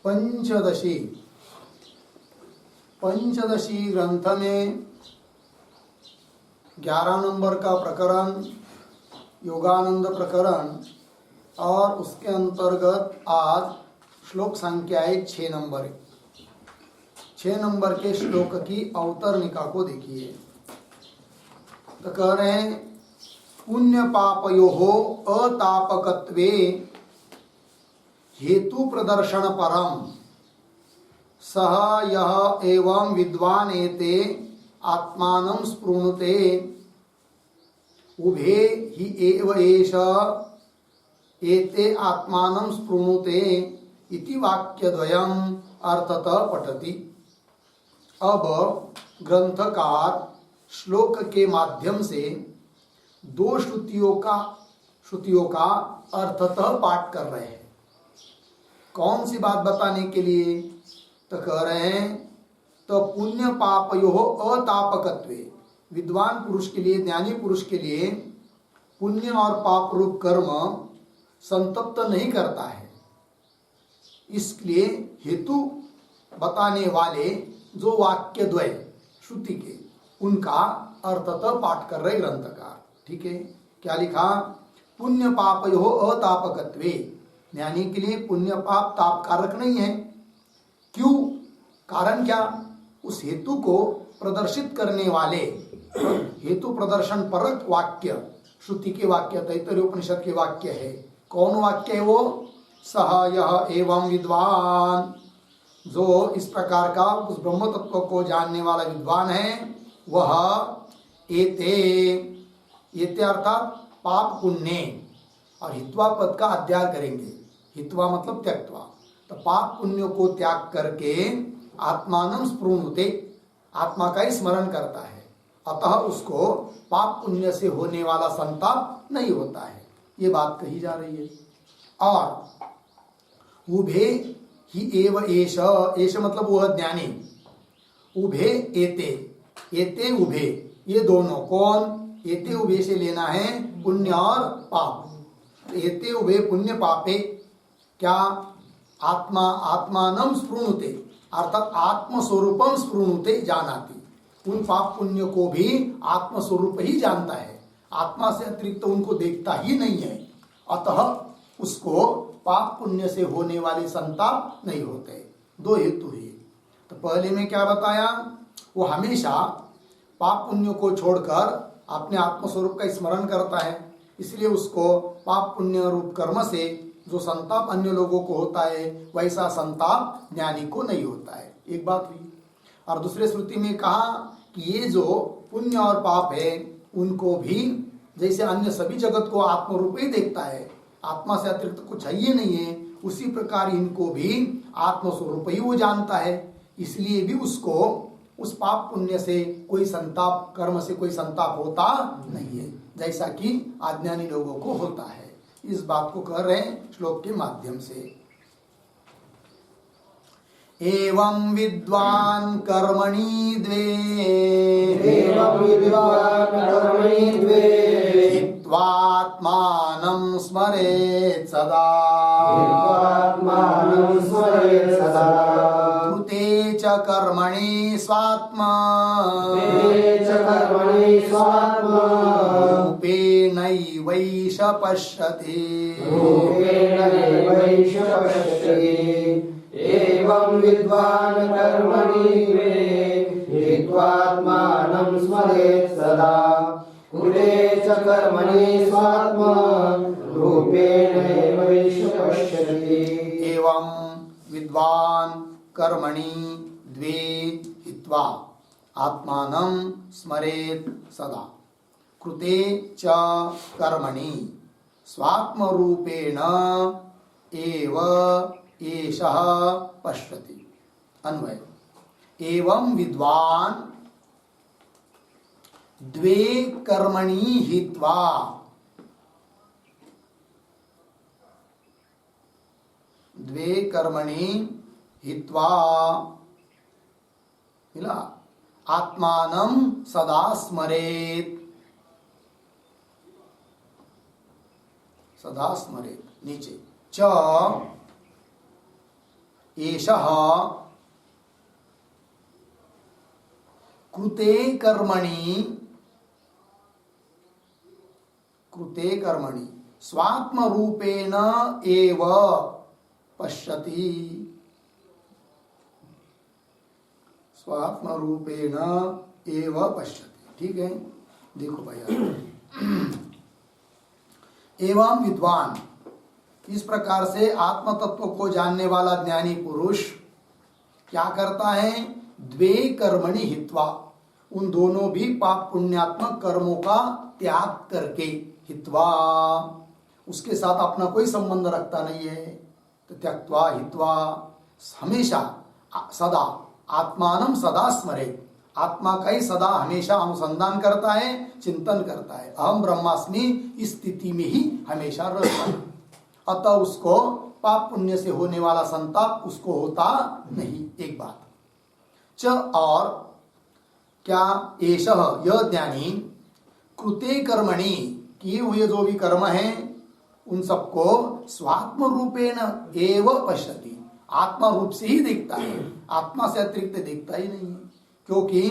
पंचदशी ग्रंथ में 11 नंबर का प्रकरण योगानंद प्रकरण और उसके अंतर्गत आज श्लोक संख्या 6 नंबर 6 नंबर के श्लोक की अवतरणिका को देखिए। तो कह रहे हैं पुण्य पापयोः अतापकत्वे हेतु प्रदर्शन परम सह यह एवं विद्वान एते आत्मानं स्पृणुते उभे हि एव एष एते आत्मानं स्पृणुते इति वाक्यद्वयम् अर्थतः पठति। अब ग्रंथकार श्लोक के माध्यम से दो श्रुतियों का अर्थतः पाठ कर रहे हैं। कौन सी बात बताने के लिए? तो कह रहे हैं तो पुण्य पापयोः अतापकत्वे, विद्वान पुरुष के लिए, ज्ञानी पुरुष के लिए पुण्य और पाप रूप कर्म संतप्त नहीं करता है। इसलिए हेतु बताने वाले जो वाक्य द्वय श्रुति के उनका अर्थतः पाठ कर रहे ग्रंथकार। ठीक है, क्या लिखा? पुण्य पापयोः अतापकत्वे, ज्ञानी के लिए पुण्य पाप ताप कारक नहीं है। क्यों? कारण क्या? उस हेतु को प्रदर्शित करने वाले हेतु प्रदर्शन परक वाक्य श्रुति के वाक्य तैत्तरीय उपनिषद के वाक्य है। कौन वाक्य है वो? सह यह एवं विद्वान, जो इस प्रकार का उस ब्रह्म तत्व को जानने वाला विद्वान है वह एते अर्थात पाप पुण्य और हित्वा पद का अध्याय करेंगे। हित्वा मतलब त्यक्त्वा, तो पाप पुण्य को त्याग करके आत्मानं स्पृणुते, आत्मा का ही स्मरण करता है। अतः उसको पाप पुण्य से होने वाला संताप नहीं होता है। ये बात कही जा रही है। और उभे ही एव एष, एष मतलब वह ज्ञानी, उभे एते उभे, ये दोनों कौन? एते उभे से लेना है पुण्य और पाप। एते उभे पुण्य पापे, क्या? आत्मानं स्पृणुते अर्थात आत्मस्वरूपम स्पृणुते जानाति, उन पाप पुण्य को भी आत्मस्वरूप ही जानता है, आत्मा से अतिरिक्त उनको देखता ही नहीं है। अतः उसको पाप पुण्य से होने वाले संताप नहीं होते। दो हेतु है। तो पहले में क्या बताया? वो हमेशा पाप पुण्य को छोड़कर अपने आत्मस्वरूप का स्मरण करता है, इसलिए उसको पाप पुण्य रूप कर्म से जो संताप अन्य लोगों को होता है वैसा संताप ज्ञानी को नहीं होता है। एक बात हुई। और दूसरे श्रुति में कहा कि ये जो पुण्य और पाप है उनको भी जैसे अन्य सभी जगत को आत्मरूप ही देखता है, आत्मा से अतिरिक्त कुछ है ही नहीं है, उसी प्रकार इनको भी आत्मस्वरूप ही वो जानता है। इसलिए भी उसको उस पाप पुण्य से कोई संताप, कर्म से कोई संताप होता नहीं है, जैसा कि अज्ञानी लोगों को होता है। इस बात को कह रहे हैं श्लोक के माध्यम से। एवं विद्वान कर्मणि द्वे हित्वात्मानं स्मरेत् सदा कृते च कर्मणि स्वात्मा रूपेणैवैष पश्यति। एवं विद्वान कर्मणि हित्वात्मानं स्मरेत् सदा कृते च कर्मणि स्वात्मा रूपेणैवैष पश्यति। एवं विद्वान कर्मणि द्वे हित्वा आत्मानं स्मरेत् सदा कृते च कर्मणि स्वात्मरूपेण एव एषः पश्यति। अन्वय एवं विद्वान द्वे कर्मणि हित्वा, द्वे कर्मणि हित्वा मिला आत्मानं सदा स्मरेत्, सदा स्मरेत्। नीचे च एषः कृते कर्मणि स्वात्म रूपेण एव पश्यति, स्वात्म रूपेण एव पश्यति। ठीक है, देखो भैया। एवं विद्वान, इस प्रकार से आत्म तत्व को जानने वाला ज्ञानी पुरुष क्या करता है? द्वे कर्मणि हित्वा, उन दोनों भी पाप पुण्यात्मक कर्मों का त्याग करके, हित्वा उसके साथ अपना कोई संबंध रखता नहीं है, तो त्यक्त्वा हित्वा, हमेशा सदा आत्मानं सदा स्मरेत्, आत्मा का ही सदा हमेशा अनुसंधान करता है, चिंतन करता है। अहम ब्रह्मास्मि, इस स्थिति में ही हमेशा रहता है। अतः उसको पाप पुण्य से होने वाला संताप उसको होता नहीं। एक बात। च और क्या? एषः यह ज्ञानी कृते कर्मणि, किए हुए जो भी कर्म हैं उन सबको स्वात्म रूपेण एव पश्यति, आत्मा रूप से ही देखता है, आत्मा से अतिरिक्त देखता ही नहीं है। क्योंकि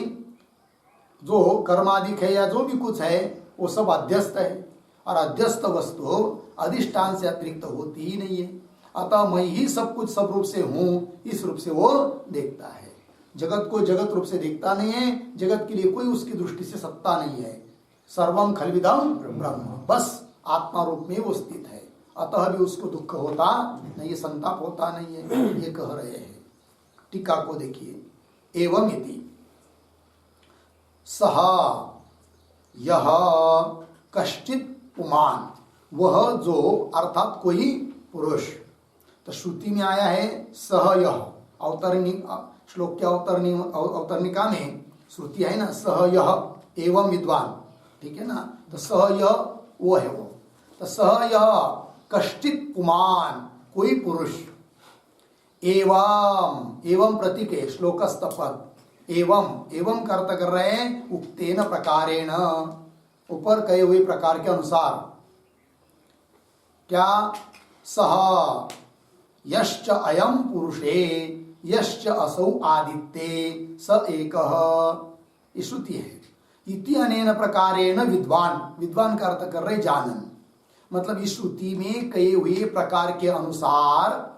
जो कर्मादिक है या जो भी कुछ है वो सब अध्यस्त है, और अध्यस्त वस्तु अधिष्ठान से अतिरिक्त होती ही नहीं है। अतः मैं ही सब कुछ सब रूप से हूँ, इस रूप से वो देखता है। जगत को जगत रूप से देखता नहीं है, जगत के लिए कोई उसकी दृष्टि से सत्ता नहीं है। सर्वम खल्विदम ब्रह्म, बस आत्मा रूप में वो स्थित है। अतः भी उसको दुख होता नहीं, संताप होता नहीं है, ये कह रहे हैं। टीका को देखिए। एवं इति सह यह कश्चित पुमान, वह जो अर्थात कोई पुरुष। तो श्रुति में आया है सह यह, श्लोक के अवतरनिका में श्रुति है ना, सह यह एवं विद्वान। ठीक है ना, तो सह यह वो है वो। तो सह यह कश्चित पुमान, कोई पुरुष। एवं, एवं प्रतीक है श्लोकस्थ पद। एवं, एवं का अर्थ कर रहे हैं उक्तेन प्रकारेण, ऊपर कहे हुए प्रकार के अनुसार। क्या? सह यश्च अयम पुरुषे यश्च असौ आदित्ये स एकः, श्रुति है। इति अनेन प्रकारेण विद्वान, विद्वान का अर्थ कर रहे जानन, मतलब इस श्रुति में कहे हुए प्रकार के अनुसार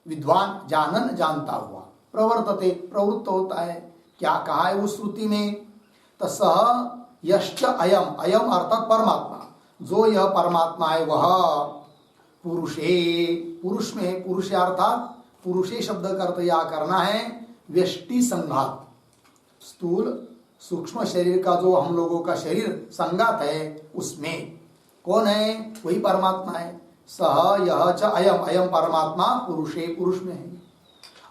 विद्वान जानन, जानता हुआ, प्रवर्तते प्रवृत्त होता है। क्या कहा है उस श्रुति में? तो सह यश्च अयम, अयम अर्थात परमात्मा, जो यह परमात्मा है वह पुरुषे, पुरुष में, पुरुष अर्थात पुरुषे शब्द का अर्थ या करना है व्यष्टि संघात, स्थूल सूक्ष्म शरीर का जो हम लोगों का शरीर संघात है उसमें कौन है? वही परमात्मा है। सह यह च अयम, अयम परमात्मा पुरुषे, पुरुष में है।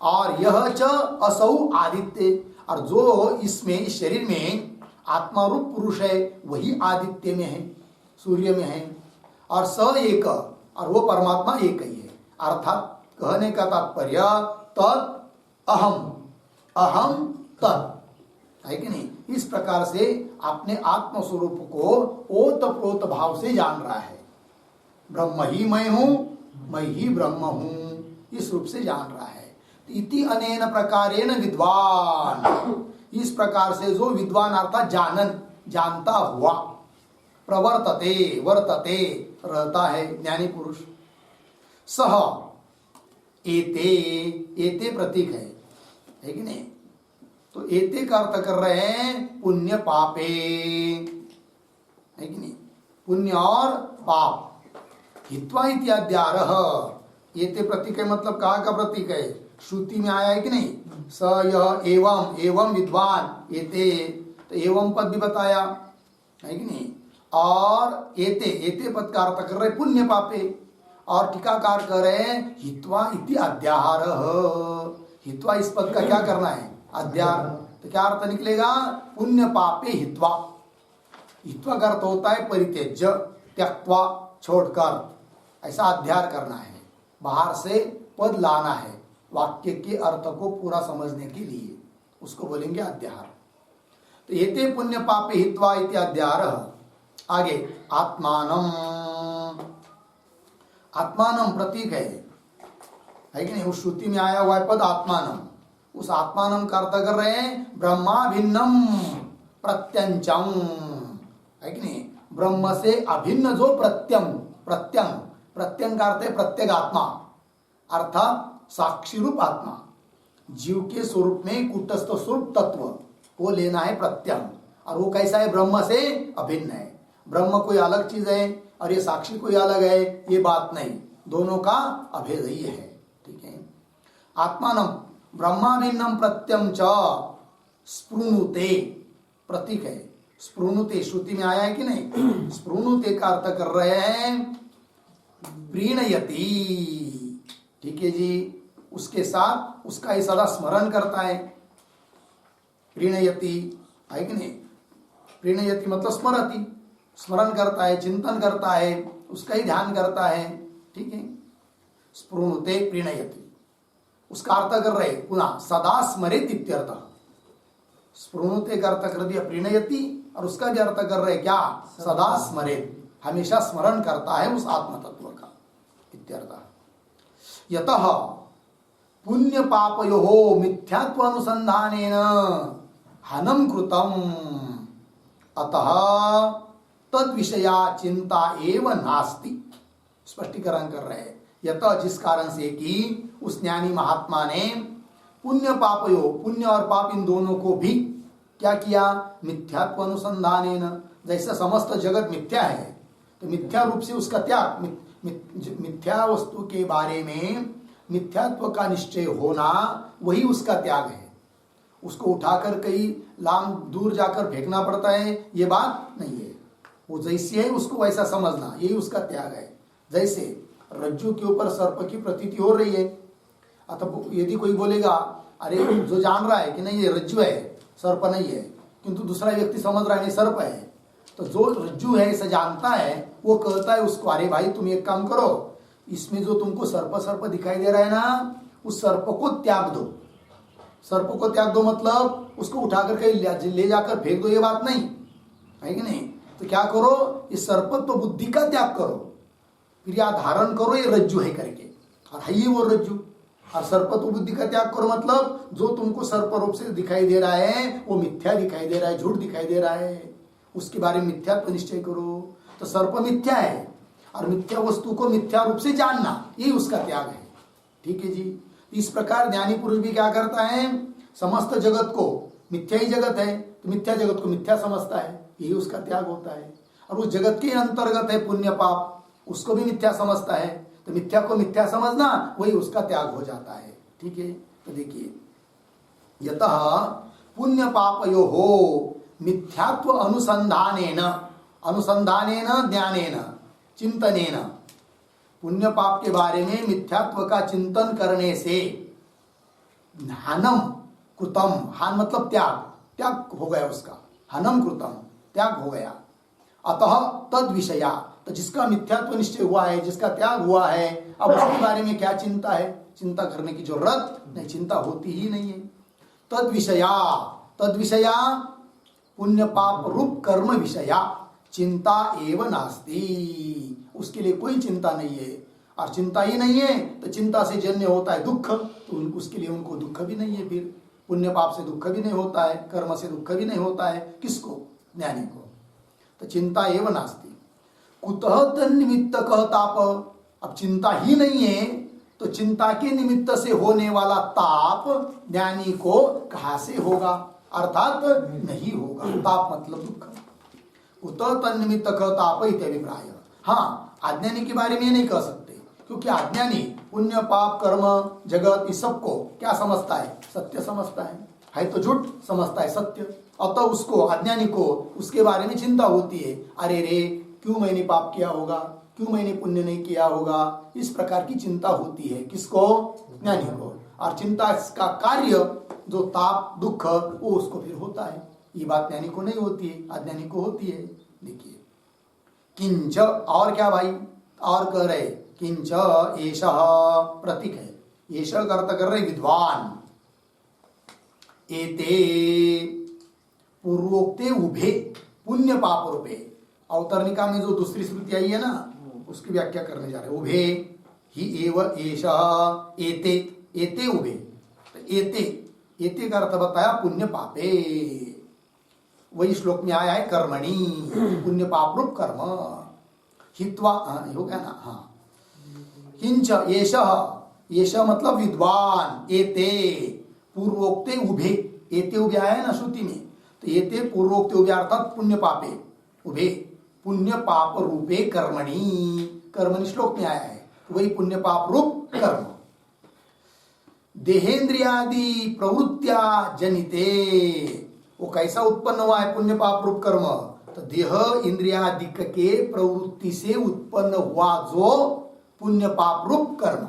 और यह च असौ आदित्य, और जो इसमें इस शरीर में आत्मा रूप पुरुष है वही आदित्य में है, सूर्य में है। और स एक, और वो परमात्मा एक ही है। अर्थात कहने का तात्पर्य तत् अहम, अहम तत्, है कि नहीं? इस प्रकार से अपने आत्म स्वरूप को ओतप्रोत भाव से जान रहा है। ब्रह्म ही मैं हूं, मैं ही ब्रह्म हूं, इस रूप से जान रहा है। इति अनेन प्रकारेण विद्वान, इस प्रकार से जो विद्वान अर्थात जानन, जानता हुआ, प्रवर्तते, वर्तते रहता है ज्ञानी पुरुष। सह एते, एते प्रतीक है कि नहीं? तो एते का अर्थ कर रहे हैं पुण्य पापे, है कि नहीं? पुण्य और पाप। हित्वा इत्याद्यारः, एते प्रतीक है, मतलब कहाँ का प्रतीक है? श्रुति में आया है कि नहीं? स यह एवं, एवं विद्वान एते, तो एवं पद भी बताया है कि नहीं? और एते, एते पद का अर्थ कर रहे पुण्य पापे। और टीकाकार कर रहे हैं हित्वा इति अध्याहारः, हित्वा इस पद का क्या करना है? अध्यार। तो क्या अर्थ निकलेगा? पुण्य पापे हित्वा। हित्वा का अर्थ होता है परित्यज्य, त्यक्त्वा, छोड़कर, ऐसा अध्यार करना है, बाहर से पद लाना है वाक्य के अर्थ को पूरा समझने के लिए, उसको बोलेंगे अध्यार। तो एते पुण्य पापे हित्वा इति अध्यारः। आगे आत्मानम, आत्मानम प्रतीक है है कि नहीं? उस श्रुति में आया हुआ है पद आत्मानम, उस आत्मानम का अर्थ कर रहे हैं ब्रह्मा भिन्नम प्रत्यंचम, है कि नहीं? ब्रह्म से अभिन्न जो प्रत्यंग का अर्थ है प्रत्येक आत्मा, अर्थात साक्षी रूप आत्मा, जीव के स्वरूप में कूटस्थ स्वरूप तत्व वो लेना है प्रत्यंग। और वो कैसा है? ब्रह्म से अभिन्न है। ब्रह्म कोई अलग चीज है और ये साक्षी कोई अलग है, ये बात नहीं, दोनों का अभेद ही है। ठीक है। आत्मानम ब्रह्माभिन्नम प्रत्यम च स्पृणुते, प्रतीक है स्पृणुते, श्रुति में आया है कि नहीं? स्पृणुते का अर्थ कर रहे हैं प्रीणयति। ठीक है जी, उसके साथ उसका ही सदा स्मरण करता है। प्रीणयति है कि नहीं? प्रीणयति मतलब स्मरति, स्मरण करता है, चिंतन करता है, उसका ही ध्यान करता है। ठीक है। स्पृणुते प्रीणयति, उसका अर्थ कर रहे पुनः सदा स्मरेत इत्यर्थ। स्पृणुते का अर्थ कर दिया प्रीणयति और उसका भी अर्थ कर रहे क्या? सदा स्मरेत, हमेशा स्मरण करता है उस आत्म तत्व का इत्यर्थ। यतः पुण्य पापयोः मिथ्यात्व अनुसंधानेन हनम कृतम, अतः तद विषया चिंता एव नास्ति। स्पष्टीकरण कर रहे हैं यतः, जिस कारण से कि उस ज्ञानी महात्मा ने पुण्य पापयो, पुण्य और पाप इन दोनों को भी क्या किया? मिथ्यात्व अनुसंधानेन, जैसे समस्त जगत मिथ्या है तो मिथ्या रूप से उसका त्याग, मिथ्या वस्तु के बारे में मिथ्यात्व का निश्चय होना वही उसका त्याग है। उसको उठाकर कहीं लाम दूर जाकर फेंकना पड़ता है, ये बात नहीं है। वो जैसी है उसको वैसा समझना, यही उसका त्याग है। जैसे रज्जु के ऊपर सर्प की प्रतीति हो रही है, अतः यदि कोई बोलेगा अरे जो जान रहा है कि नहीं ये रज्जु है सर्प नहीं है, किंतु दूसरा व्यक्ति समझ रहा है नहीं सर्प है, तो जो रज्जु है ऐसा जानता है वो कहता है उसको अरे भाई तुम एक काम करो, इसमें जो तुमको सर्प दिखाई दे रहा है ना, उस सर्प को त्याग दो। सर्प को त्याग दो मतलब उसको उठाकर कहीं ले जाकर फेंक दो, ये बात नहीं है कि नहीं? तो क्या करो, इस सर्पत्व बुद्धि का त्याग करो, फिर या धारण करो ये रज्जु है करके, और है ये वो रज्जु। और सर्पत्व बुद्धि का त्याग करो मतलब जो तुमको सर्प रूप से दिखाई दे रहा है वो मिथ्या दिखाई दे रहा है, झूठ दिखाई दे रहा है, उसके बारे में मिथ्यात्व निश्चय करो। तो सर्प मिथ्या है और मिथ्या वस्तु को मिथ्या रूप से जानना, यही उसका त्याग है। ठीक है जी। इस प्रकार ज्ञानी पुरुष भी क्या करता है, समस्त जगत को, मिथ्या ही जगत है तो मिथ्या जगत को मिथ्या समझता है, यही उसका त्याग होता है। और उस जगत के अंतर्गत है पुण्य पाप, उसको भी मिथ्या समझता है, तो मिथ्या को मिथ्या समझना वही उसका त्याग हो जाता है। ठीक है। तो देखिए यतः पुण्य पापयोः मिथ्यात्व अनुसंधानेन, अनुसंधानेन ज्ञानेन चिंतनेन, पुण्य पाप के बारे में मिथ्यात्व का चिंतन करने से हनम कृतम, हान मतलब त्याग, त्याग हो गया उसका, हनम कृतम त्याग हो गया। अतः तद विषया, तो जिसका मिथ्यात्व निश्चय हुआ है, जिसका त्याग हुआ है, अब उसके बारे में क्या चिंता है? चिंता करने की जरूरत नहीं, चिंता होती ही नहीं है। तद विषया, तद विषया पुण्य पाप रूप कर्म विषया चिंता एवं नास्ति, उसके लिए कोई चिंता नहीं है। और चिंता ही नहीं है तो चिंता से जन्य होता है दुख, तो उसके लिए उनको दुख भी नहीं है। फिर पुण्य पाप से दुख भी नहीं होता है, कर्म से दुख भी नहीं होता है, किसको? ज्ञानी को। तो चिंता एवं नास्ति। कुतः तन्निमित्त कह ताप, अब चिंता ही नहीं है तो चिंता के निमित्त से होने वाला ताप ज्ञानी को कहां से होगा? अर्थात नहीं होगा। ताप मतलब दुख। कुतः तन्निमित्त कह ताप इत्यभिप्राय। हाँ, अज्ञानी के बारे में नहीं कह सकते, क्योंकि अज्ञानी पुण्य पाप कर्म जगत इस सबको क्या समझता है? सत्य समझता है तो झूठ समझता है सत्य। अतः उसको, अज्ञानी को उसके बारे में चिंता होती है, अरे रे क्यों मैंने पाप किया होगा, क्यों मैंने पुण्य नहीं किया होगा, इस प्रकार की चिंता होती है। किसको? ज्ञानी को। और चिंता का कार्य जो ताप दुख वो उसको फिर होता है। ये बात ज्ञानी को नहीं होती है, अज्ञानी को होती है। देखिए किंच, और क्या भाई? और कह रहे किंच एषः प्रतीक है, एषः का अर्थ कर रहे विद्वान। एते पूर्वोक्ते उभे पुण्य पाप रूपे, अवतरणिका में जो दूसरी श्रुति आई है ना, उसकी व्याख्या करने जा रहे। उभे ही एव एषः एते एते उभे एते एते का अर्थ बताया पुण्य पापे। वही श्लोक में आया है कर्मणि पुण्य पाप रूप कर्म हित्वा हो गया ना। हाँ किंच एषः मतलब विद्वान एते पूर्वोक्ते उभे एते उभे आया है ना श्रुति में, तो एते पूर्वोक्ते उभे अर्थात पुण्य पापे उभे पुण्य पाप रूपे कर्मणि श्लोक में आया है, वही पुण्य पाप रूप कर्म। देहेंद्रियादि प्रवृत्त्या जनिते वो कैसा उत्पन्न हुआ है पुण्य पाप रूप कर्म, तो देह इंद्रियादिक के प्रवृत्ति से उत्पन्न हुआ जो पुण्य पाप रूप कर्म।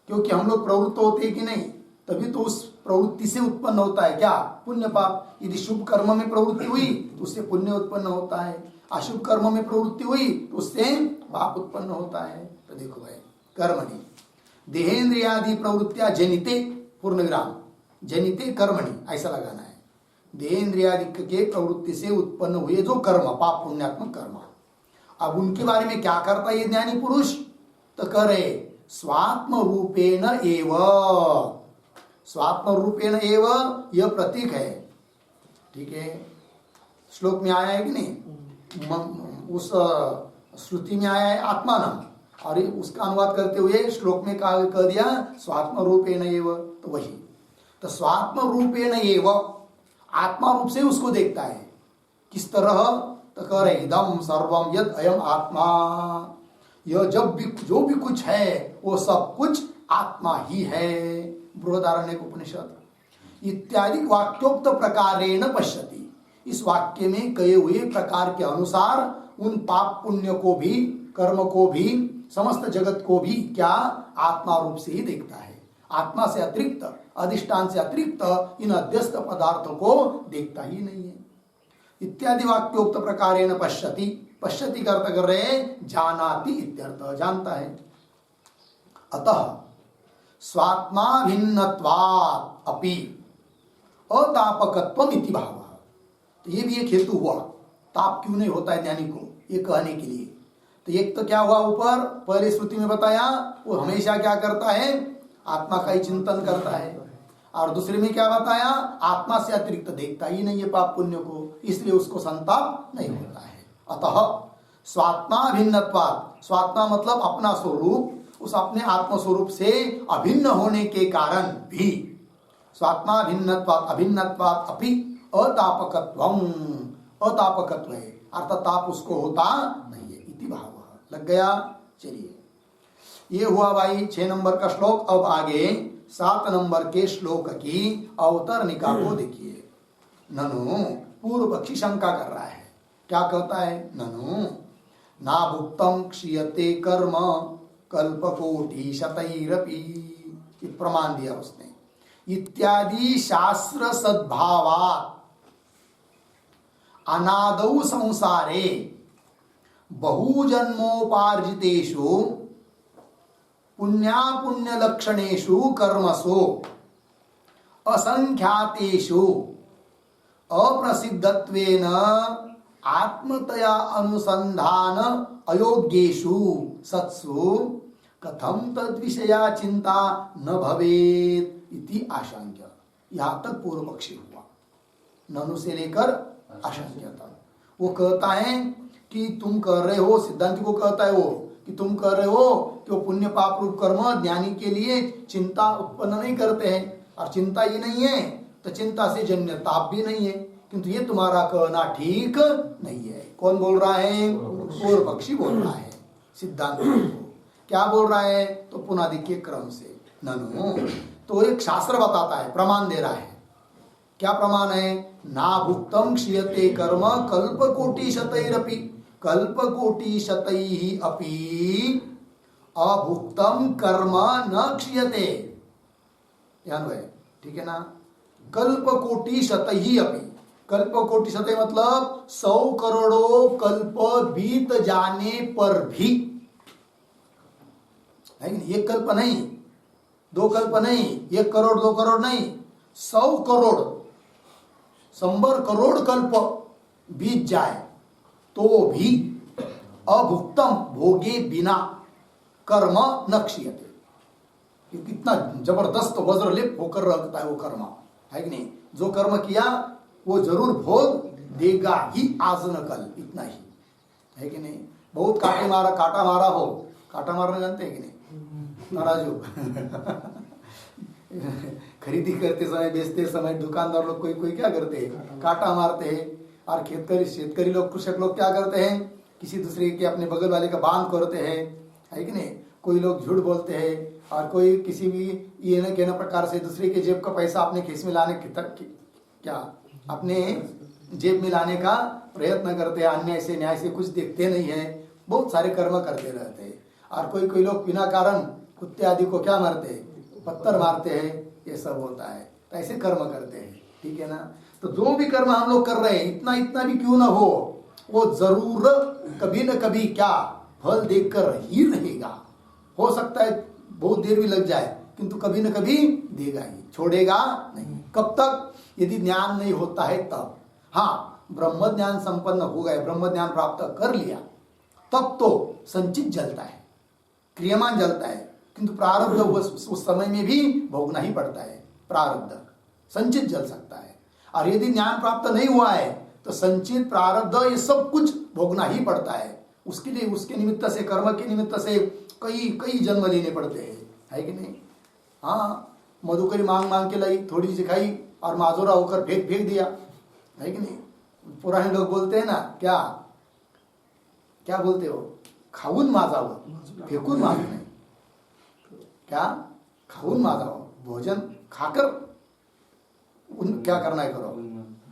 क्योंकि हम लोग प्रवृत्त होते हैं कि नहीं, तभी तो उस प्रवृत्ति से उत्पन्न होता है क्या पुण्य पाप। यदि शुभ कर्म में प्रवृत्ति हुई तो उससे पुण्य उत्पन्न होता है, अशुभ कर्म में प्रवृत्ति हुई तो उससे पाप उत्पन्न होता है। तो देखो भाई कर्मणि देहेंद्रियादि प्रवृत्तियां जनिते पूर्ण विराम जनिते कर्मणि ऐसा लगाना है। देहेंद्रियादि के प्रवृत्ति से उत्पन्न हुए जो कर्म पाप पुण्यात्मक कर्म, अब उनके बारे में क्या करता है ये ज्ञानी पुरुष, तो करे स्वात्म रूपेण एव। स्वात्म रूपेण एव यह प्रतीक है, ठीक है। श्लोक में आया है कि नहीं, उस श्रुति में आया है आत्मानम, और उसका अनुवाद करते हुए श्लोक में कह दिया स्वात्म रूपेण एव, तो वही तो स्वात्म रूपेण एव आत्मा रूप से उसको देखता है। किस तरह, तो कह रहे इदम सर्वम यद अयम आत्मा, यह जब भी जो भी कुछ है वो सब कुछ आत्मा ही है। बृहदारण्यक उपनिषद इत्यादि वाक्योक्त प्रकारेण पश्यति, इस वाक्य में कहे हुए प्रकार के अनुसार उन पाप पुण्य को भी कर्म को भी समस्त जगत को भी क्या आत्मा रूप से ही देखता है। आत्मा से अतिरिक्त अधिष्ठान से अतिरिक्त इन अध्यस्त पदार्थों को देखता ही नहीं है। इत्यादि वाक्योक्त प्रकारेण पश्यति, पश्यति का अर्थ कर रहे जानाति इत्यर्थ जानता है। अतः स्वात्मा भिन्नत्वात् अपि अतापकत्वम इति भावः, तो ये भी एक हेतु हुआ ताप क्यों नहीं होता है ज्ञानी को ये कहने के लिए। तो एक तो क्या हुआ ऊपर पहले श्रुति में बताया वो हमेशा क्या करता है आत्मा का ही चिंतन करता है, और दूसरे में क्या बताया आत्मा से अतिरिक्त देखता ही नहीं है पाप पुण्य को, इसलिए उसको संताप नहीं होता है। अतः स्वात्मा भिन्नत्वात्, स्वात्मा मतलब अपना स्वरूप, उस अपने आत्म स्वरूप से अभिन्न होने के कारण भी स्वात्मा भिन्नत्वात् अभिन्नत्वात् अपि अतापकत्वम, अतापकत्व है अर्थात ताप उसको होता नहीं है इति भावः। लग गया। चलिए ये हुआ भाई 6 नंबर का श्लोक। अब आगे 7 नंबर के श्लोक की अवतरणिका को देखिए। ननु पूर्व पक्षी शंका कर रहा है, क्या कहता है, ननु ना भुक्तम क्षीयते कर्म कल्पकोटि शतैरपि, प्रमाण दिया उसने। इत्यादि शास्त्र सद्भावात् अनादौ संसारे बहुजन्मोपार्जितेषु पुण्यापुण्य लक्षणेषु कर्मसु असंख्यातेषु अप्रसिद्धत्वेन आत्मतया अनुसंधान अयोग्येषु सत्सु कथम तद्विषया चिंता न भवेत् इति आशंक्य। यहाँ तक पूर्व पक्षी हुआ, ननु से लेकर आशंक्य तक। वो कहता है कि तुम कर रहे हो, सिद्धांत को कहता है वो कि तुम कर रहे हो कि वो पुण्य पाप रूप कर्म ज्ञानी के लिए चिंता उत्पन्न नहीं करते हैं, और चिंता ही नहीं है तो चिंता से जन्य ताप भी नहीं है, किंतु ये तुम्हारा कहना ठीक नहीं है। कौन बोल रहा है, पूर्व पक्षी बोल रहा है सिद्धांत को। क्या बोल रहा है, तो पुनादि के क्रम से ननु, तो एक शास्त्र बताता है, प्रमाण दे रहा है। क्या प्रमाण है, ना भुक्तम क्षीयते कर्म कल्पकोटि शतैरपि, कल्पकोटि शतैः अपि अभुक्तम कर्म न क्षीयते। ध्यान है, ठीक है ना। कल्पकोटि शतैः अपि, कल्पकोटि शतैः मतलब 100 करोड़ों कल्प बीत जाने पर भी, एक कल्प नहीं, 2 कल्प नहीं, 1 करोड़ 2 करोड़ नहीं, 100 करोड़ 100 करोड़ कल्प बीत जाए तो भी अभुक्तम भोगे बिना कर्म न क्षीयते। कितना जबरदस्त वज्रलेप होकर रखता है वो कर्म, है कि नहीं। जो कर्म किया वो जरूर भोग देगा ही, आज न कल, इतना ही, है कि नहीं। बहुत काटा मारा हो, काटा मारना जानते हैं कि नहीं महाराजो खरीदी करते समय, बेचते समय दुकानदार लोग कोई क्या करते हैं, काटा मारते हैं। और शेतकरी लोग, कृषक लोग क्या करते हैं, किसी दूसरे के अपने बगल वाले का बांध करते हैं, है कि नहीं। कोई लोग झूठ बोलते हैं और कोई किसी भी ये न कहना प्रकार से दूसरे के जेब का पैसा अपने खीस में लाने क्या अपने जेब में लाने का प्रयत्न करते हैं। अन्याय से न्याय से कुछ देखते नहीं है, बहुत सारे कर्म करते रहते हैं। और कोई लोग बिना कारण कुत्ते आदि को क्या मारते हैं, पत्थर मारते हैं, ये सब होता है। तो ऐसे कर्म करते हैं, ठीक है ना। तो जो भी कर्म हम लोग कर रहे हैं, इतना भी क्यों ना हो, वो जरूर कभी न कभी क्या फल देखकर ही रहेगा। हो सकता है बहुत देर भी लग जाए, किंतु कभी न कभी देगा ही, छोड़ेगा नहीं। कब तक, यदि ज्ञान नहीं होता है तब। हाँ, ब्रह्म ज्ञान संपन्न हो गए, ब्रह्म ज्ञान प्राप्त कर लिया, तब तो संचित जलता है, क्रियमान जलता है, किंतु प्रारब्ध उस समय में भी भोगना ही पड़ता है। प्रारब्ध संचित जल सकता है, और यदि ज्ञान प्राप्त नहीं हुआ है तो संचित प्रारब्ध ये सब कुछ भोगना ही पड़ता है। उसके लिए, उसके निमित्त से, कर्म के निमित्त से कई जन्म लेने पड़ते हैं, है कि नहीं। हाँ, मधुकरी मांग के लाई, थोड़ी सी खाई और माजोरा होकर फेंक दिया, है कि नहीं। पुराने लोग बोलते हैं ना, क्या बोलते हो, खाऊन माजावं, फेकून माजू नहीं, क्या खाऊन माजावं, भोजन खाकर क्या करना है करो,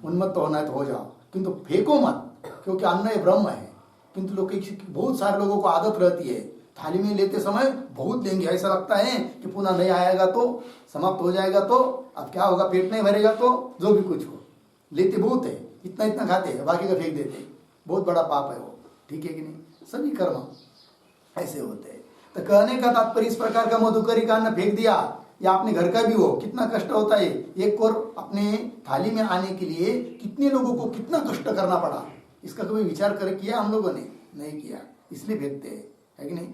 उन्मत्त होना है तो हो जाओ, किंतु फेंको मत, क्योंकि अन्न ये ब्रह्म है। किंतु लोग, बहुत सारे लोगों को आदत रहती है, थाली में लेते समय बहुत लेंगे, ऐसा लगता है कि पुनः नहीं आएगा तो, समाप्त हो जाएगा तो, अब क्या होगा, पेट नहीं भरेगा तो, जो भी कुछ हो, लेते बहुत है, इतना खाते हैं, बाकी का फेंक देते हैं। बहुत बड़ा पाप है वो, ठीक है कि नहीं। सभी कर्म ऐसे होते हैं। तो कहने का तात्पर्य इस प्रकार का मधुकरी का अन्न फेंक दिया, या अपने घर का भी हो, कितना कष्ट होता है। एक और अपने थाली में आने के लिए कितने लोगों को कितना कष्ट करना पड़ा, इसका कभी विचार कर किया हम लोगों ने, नहीं किया, इसलिए फेंकते हैं, है कि नहीं।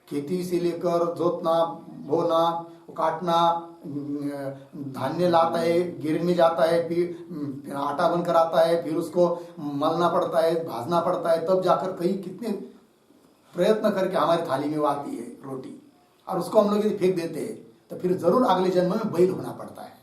खेती से लेकर जोतना, बोना, काटना, धान्य लाता है, गिरने में जाता है, फिर आटा बनकर आता है, फिर उसको मलना पड़ता है, भाजना पड़ता है, तब जाकर कई कितने प्रयत्न करके हमारी थाली में वो आती है रोटी, और उसको हम लोग यदि फेंक देते हैं तो फिर जरूर अगले जन्म में बैल होना पड़ता है।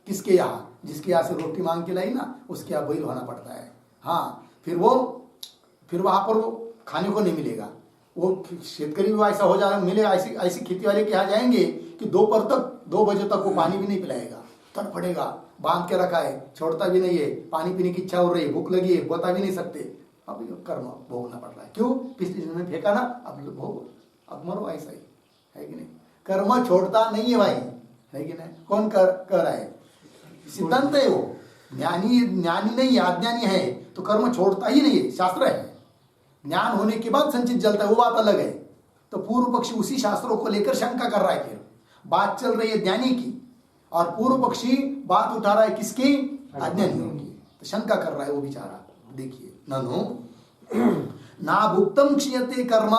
किसके यहाँ, जिसके यहाँ से रोटी मांग के लाई ना, उसके यहाँ बैल होना पड़ता है। हाँ, फिर वहां पर वो खाने को नहीं मिलेगा। वो शेतकरी भी ऐसा हो जाएगा, मिलेगा ऐसी खेती वाले के यहाँ जाएंगे कि दोपहर तक, 2 बजे तक वो पानी भी नहीं पिलाएगा, तड़ पड़ेगा, बांध के रखा है, छोड़ता भी नहीं है, पानी पीने की इच्छा हो रही है, भूख लगी है, बता भी नहीं सकते। अब कर्म भोगना पड़ रहा है, क्यों, पिछले जन्म में फेंका ना, अब भोगो, अब मरो, ऐसा ही है कि नहीं। कर्म छोड़ता नहीं है भाई, है कि नहीं। कौन कर रहा है, सिद्धांत है वो। ज्ञानी नहीं है, अज्ञानी है तो कर्म छोड़ता ही नहीं है, शास्त्र है। ज्ञान होने के बाद संचित जलता है, वो बात अलग है। तो पूर्व पक्षी उसी शास्त्रों को लेकर शंका कर रहा है। फिर बात चल रही है ज्ञानी की, और पूर्व पक्षी बात उठा रहा है किसकी, अज्ञानियों की। तो शंका कर रहा है वो बेचारा। देखिए, ननु ना भुक्तम क्षीयते कर्म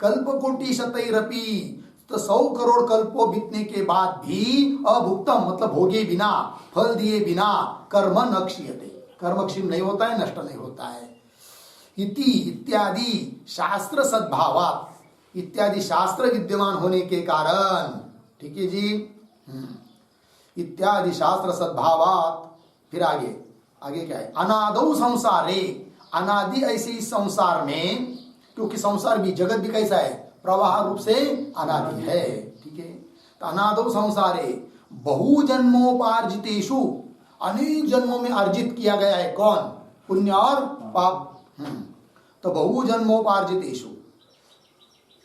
कल्प कोटि शतैरपि, तो 100 करोड़ कल्पों बीतने के बाद भी अभुक्तम मतलब भोगे बिना, फल दिए बिना कर्म न क्षीयते, कर्म क्षीण नहीं होता है, नष्ट नहीं होता है। इति इत्यादि शास्त्र सद्भावात, इत्यादि शास्त्र विद्यमान होने के कारण, ठीक है जी, इत्यादि शास्त्र सद्भावात। फिर आगे क्या है, अनादौ संसारे, अनादि ऐसे इस संसार में, क्योंकि संसार भी, जगत भी कैसा है, प्रवाह रूप से अनादि है, ठीक है। तो अनादौ संसारे बहु जन्मोपार्जितेषु, अनेक जन्मों में अर्जित किया गया है, कौन, पुण्य और पाप। तो बहु जन्मोपार्जितेषु,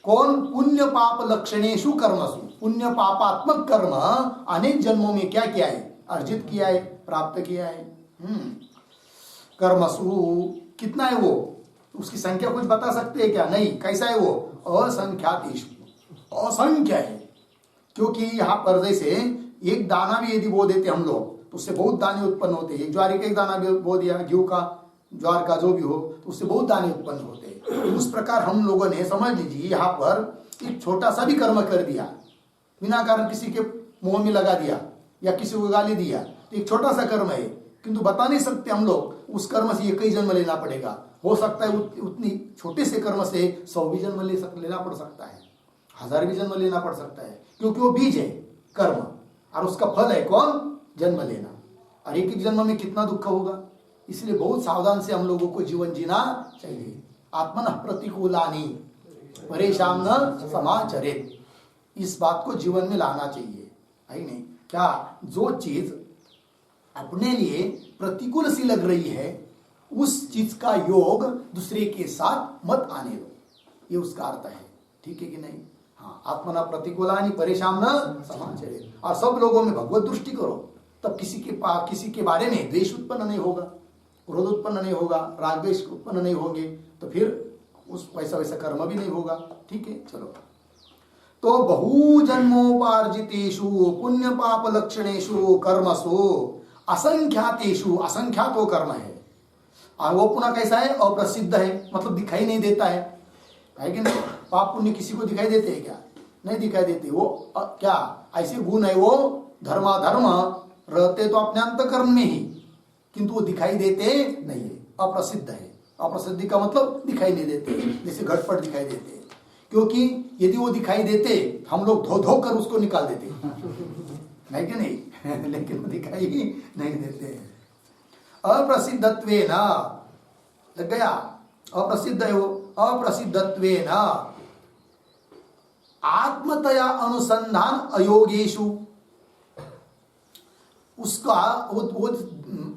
कौन, पुण्य पाप लक्षणेषु कर्मसु, पुण्य पापात्मक कर्म अनेक जन्मों में क्या किया है, अर्जित किया है, प्राप्त किया है। कर्मसु कितना है वो, उसकी संख्या कुछ बता सकते हैं क्या, नहीं, कैसा है वो, असंख्यातेषु, असंख्य है। क्योंकि यहाँ पर जैसे एक दाना भी यदि बो देते हम लोग तो उससे बहुत दाने उत्पन्न होते हैं। एक ज्वारी का एक दाना भी बो दिया, गेहूं का, ज्वार का जो भी हो, तो उससे बहुत दाने उत्पन्न होते हैं। उस प्रकार हम लोगों ने, समझ लीजिए यहाँ पर एक छोटा सा भी कर्म कर दिया, बिना कारण किसी के मुंह में लगा दिया या किसी को गाली दिया, तो एक छोटा सा कर्म है, किंतु बता नहीं सकते हम लोग उस कर्म से ये कई जन्म लेना पड़ेगा। हो सकता है उतनी छोटे से कर्म से 100 भी जन्म लेना पड़ सकता है, 1000 भी जन्म लेना पड़ सकता है, क्योंकि वो बीज है कर्म और उसका फल है कौन? जन्म लेना। और एक एक जन्म में कितना दुख होगा, इसलिए बहुत सावधान से हम लोगों को जीवन जीना चाहिए। आत्मन प्रतिकूलानी परेशान न समाचरित, इस बात को जीवन में लाना चाहिए, है नहीं? क्या जो चीज अपने लिए प्रतिकूल सी लग रही है उस चीज का योग दूसरे के साथ मत आने दो, ये उसका अर्थ है। ठीक है कि नहीं? हाँ, आत्मना प्रतिकूलानी परेशान न समाचरित, और सब लोगों में भगवत दृष्टि करो, तब किसी के बारे में द्वेष उत्पन्न नहीं होगा, क्रोध उत्पन्न नहीं होगा, राग द्वेष उत्पन्न नहीं होंगे, तो फिर उस वैसा कर्म भी नहीं होगा। ठीक है, चलो। तो बहुजन्मोपार्जितेषु पुण्य पाप लक्षणेषु कर्मसु असंख्यातेषु, असंख्यात वो कर्म है, और वो पुनः कैसा है? अप्रसिद्ध है, मतलब दिखाई नहीं देता है कि नहीं? पाप पुण्य किसी को दिखाई देते हैं क्या? नहीं दिखाई देते। वो क्या ऐसे गुण है, वो धर्माधर्म रहते तो अपने अंतकरण में ही, किंतु वो दिखाई देते नहीं है, अप्रसिद्ध है। अप्रसिद्धि का मतलब दिखाई नहीं देते, जैसे घटपट दिखाई देते, क्योंकि यदि वो दिखाई देते हम लोग धो धो कर उसको निकाल देते, नहीं कि नहीं? लेकिन वो दिखाई ही नहीं देते। अप्रसिद्धत्वेन, लग गया? अप्रसिद्ध है वो। अप्रसिद्धत्वेन आत्मतया अनुसंधान अयोगेषु, उसका वो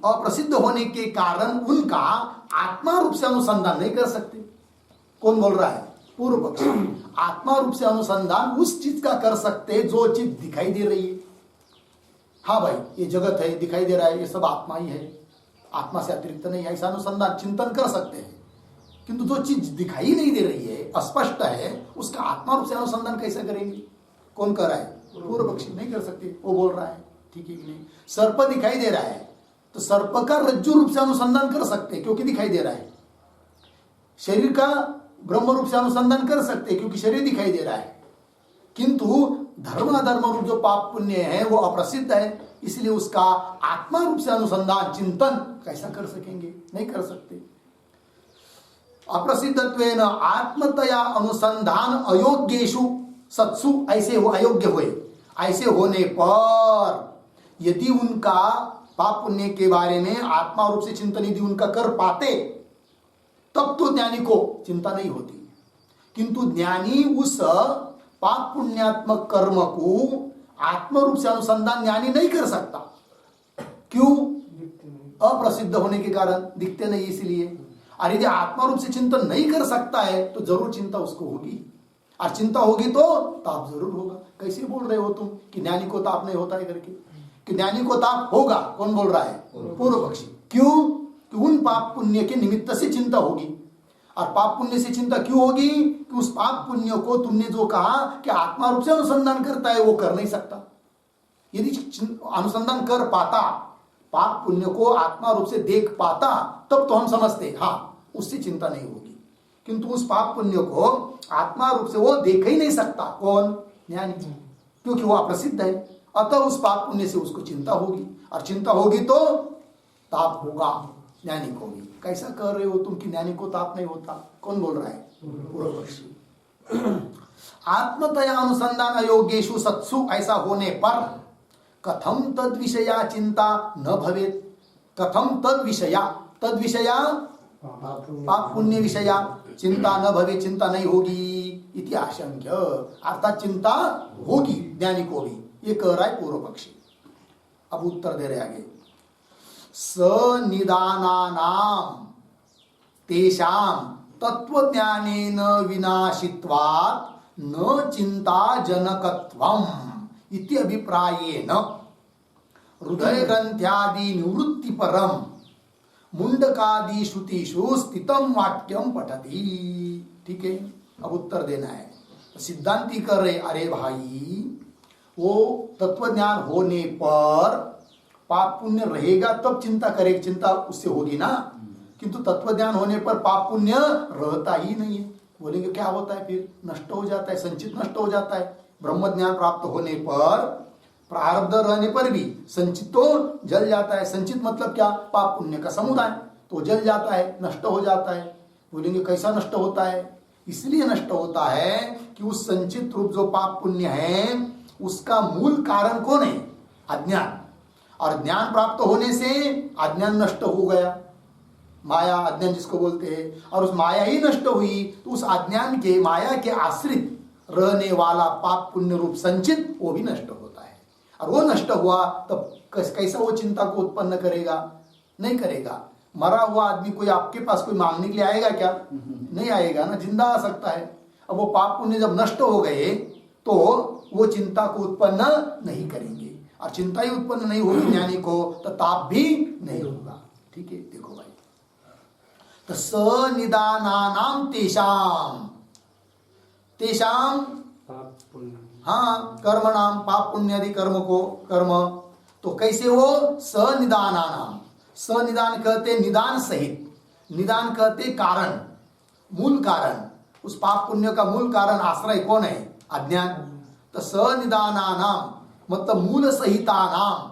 अप्रसिद्ध होने के कारण उनका आत्मा रूप से अनुसंधान नहीं कर सकते। कौन बोल रहा है? पूर्व पक्ष। आत्मा रूप से अनुसंधान उस चीज का कर सकते जो चीज दिखाई दे रही है। हाँ भाई, ये जगत है, दिखाई दे रहा है, ये सब आत्मा ही है, आत्मा से अतिरिक्त नहीं है, ऐसा अनुसंधान चिंतन कर सकते हैं। किंतु जो चीज दिखाई नहीं दे रही है, अस्पष्ट है, उसका आत्मा रूप से अनुसंधान कैसे करेंगे? कौन कर रहा है? पूर्व पक्षी। नहीं कर सकते, वो बोल रहा है। ठीक है कि नहीं? सर्प दिखाई दे रहा है तो सर्प का रज्जु रूप से अनुसंधान कर सकते हैं, क्योंकि दिखाई दे रहा है। शरीर का ब्रह्म रूप से अनुसंधान कर सकते हैं, क्योंकि शरीर दिखाई दे रहा है। किंतु धर्म अधर्म रूप जो पाप पुण्य है वो अप्रसिद्ध है, इसलिए उसका आत्मा रूप से अनुसंधान चिंतन कैसा कर सकेंगे? नहीं कर सकते। अप्रसिद्धत्वेन आत्मतया अनुसंधान अयोग्येषु सत्सु, ऐसे वो अयोग्य हुए। ऐसे होने पर यदि उनका पाप पुण्य के बारे में आत्मा रूप से चिंतन यदि उनका कर पाते, तब तो ज्ञानी को चिंता नहीं होती। किंतु ज्ञानी उस पाप पुण्यात्मक कर्म को आत्म रूप से अनुसंधान ज्ञानी नहीं कर सकता। क्यों? अप्रसिद्ध होने के कारण, दिखते नहीं इसलिए। और यदि आत्मा रूप से चिंतन नहीं कर सकता है तो जरूर चिंता उसको होगी, और चिंता होगी तो ताप जरूर होगा। कैसे बोल रहे हो तुम कि ज्ञानी को ताप नहीं होता है करके? कि ज्ञानी को ताप होगा। कौन बोल रहा है? पूर्व पक्षी। क्यों? कि उन पाप पुण्य के निमित्त से चिंता होगी। और पाप पुण्य से चिंता क्यों होगी? कि उस पाप पुण्य को तुमने जो कहा कि आत्मा रूप से अनुसंधान करता है, वो कर नहीं सकता। यदि अनुसंधान कर पाता, पाप पुण्य को आत्मा रूप से देख पाता, तब तो हम समझते हाँ, उससे चिंता नहीं होगी। किंतु उस पाप पुण्य को आत्मा रूप से वो देख ही नहीं सकता। कौन? ज्ञानी, क्योंकि वो अप्रसिद्ध है। अतः उस पाप पुण्य से उसको चिंता होगी, और चिंता होगी तो ताप होगा ज्ञानी को भी। कैसा कह रहे हो तुम कि ज्ञानी को ताप नहीं होता? कौन बोल रहा है? पूर्व पक्षी। आत्मतया अनुसंधान अयोग्येषु सत्सु, ऐसा होने पर कथम तद विषया चिंता न भवेत। कथम तद विषया, तद विषया पाप पुण्य विषया चिंता न भवे, चिंता नहीं होगी इति आशंक्य, अर्थात चिंता होगी ज्ञानी को भी, ये कह रहा है पूर्व पक्षी। अब उत्तर दे रहे आगे। सनिदानानाम तेषां तत्वज्ञानेन विनाशित्वात् न चिंता जनकत्वम् इति अभिप्रायेन हृदय ग्रंथ्यादि निवृत्ति परम मुंडकादि श्रुतिषु स्थितम वाक्यम पठति। ठीक है, अब उत्तर देना है। सिद्धांती कर रहे, अरे भाई वो तत्वज्ञान होने पर पाप पुण्य रहेगा तब चिंता करेगा, चिंता उससे होगी ना। किंतु तत्वज्ञान होने पर पाप पुण्य रहता ही नहीं है, बोलेंगे क्या होता है फिर? नष्ट हो जाता है, संचित नष्ट हो जाता है। ब्रह्म ज्ञान प्राप्त होने पर, प्रारब्ध रहने पर भी संचित तो जल जाता है। संचित मतलब क्या? पाप पुण्य का समुदाय, तो जल जाता है, नष्ट हो जाता है। बोलेंगे कैसा नष्ट होता है? इसलिए नष्ट होता है कि उस संचित रूप जो पाप पुण्य है उसका मूल कारण कौन है? अज्ञान। और ज्ञान प्राप्त होने से अज्ञान नष्ट हो गया, माया अज्ञान जिसको बोलते हैं, और उस माया ही नष्ट हुई तो उस अज्ञान के, माया के आश्रित रहने वाला पाप पुण्य रूप संचित वो भी नष्ट होता है। और वो नष्ट हुआ तब कैसा वो चिंता को उत्पन्न करेगा? नहीं करेगा। मरा हुआ आदमी कोई आपके पास कोई मांगने के लिए आएगा क्या? नहीं आएगा ना, जिंदा आ सकता है। अब वो पाप पुण्य जब नष्ट हो गए तो वो चिंता को उत्पन्न नहीं करेंगे, और चिंता ही उत्पन्न नहीं होगी ज्ञानी को तो ताप भी नहीं होगा। ठीक है, देखो भाई, तो सनिदानानाम तेषाम, तेषाम हाँ कर्मणाम, पाप पुण्यादि कर्म को, कर्म तो कैसे हो? सनिदानानाम, सनिदान कहते निदान सहित, निदान कहते कारण, मूल कारण। उस पाप पुण्य का मूल कारण आश्रय कौन है? अज्ञान। तो सनिदानानाम मतलब मूल सहितानाम,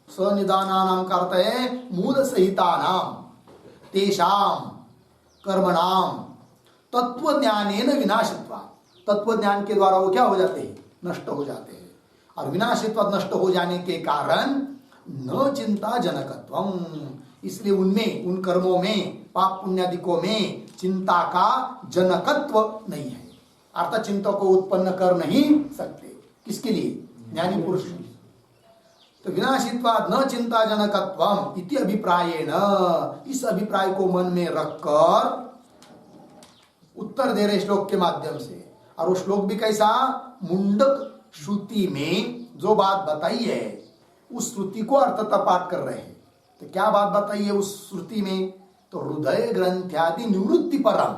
सनिदानानाम का अर्थ है मूल सहितानाम, तेषाम कर्मणाम तत्व ज्ञानेन विनाशित्वा, तत्व ज्ञान के द्वारा वो क्या हो जाते हैं? नष्ट हो जाते हैं। और विनाशित्वा नष्ट हो जाने के कारण न चिंता जनकत्वम, इसलिए उनमें, उन कर्मों में, पाप पुण्यादिकों में चिंता का जनकत्व नहीं है, अर्थात चिंता को उत्पन्न कर नहीं सकते। किसके लिए? ज्ञानी पुरुष। तो विनाशित्वाद न चिंता जनकत्वम इति अभिप्रायेण, इस अभिप्राय को मन में रखकर उत्तर दे रहे श्लोक के माध्यम से। और वो श्लोक भी कैसा? मुंडक श्रुति में जो बात बताई है उस श्रुति को अर्थतः पाठ कर रहे हैं। तो क्या बात बताई है उस श्रुति में? तो हृदय ग्रंथ्यादि निवृत्ति परम,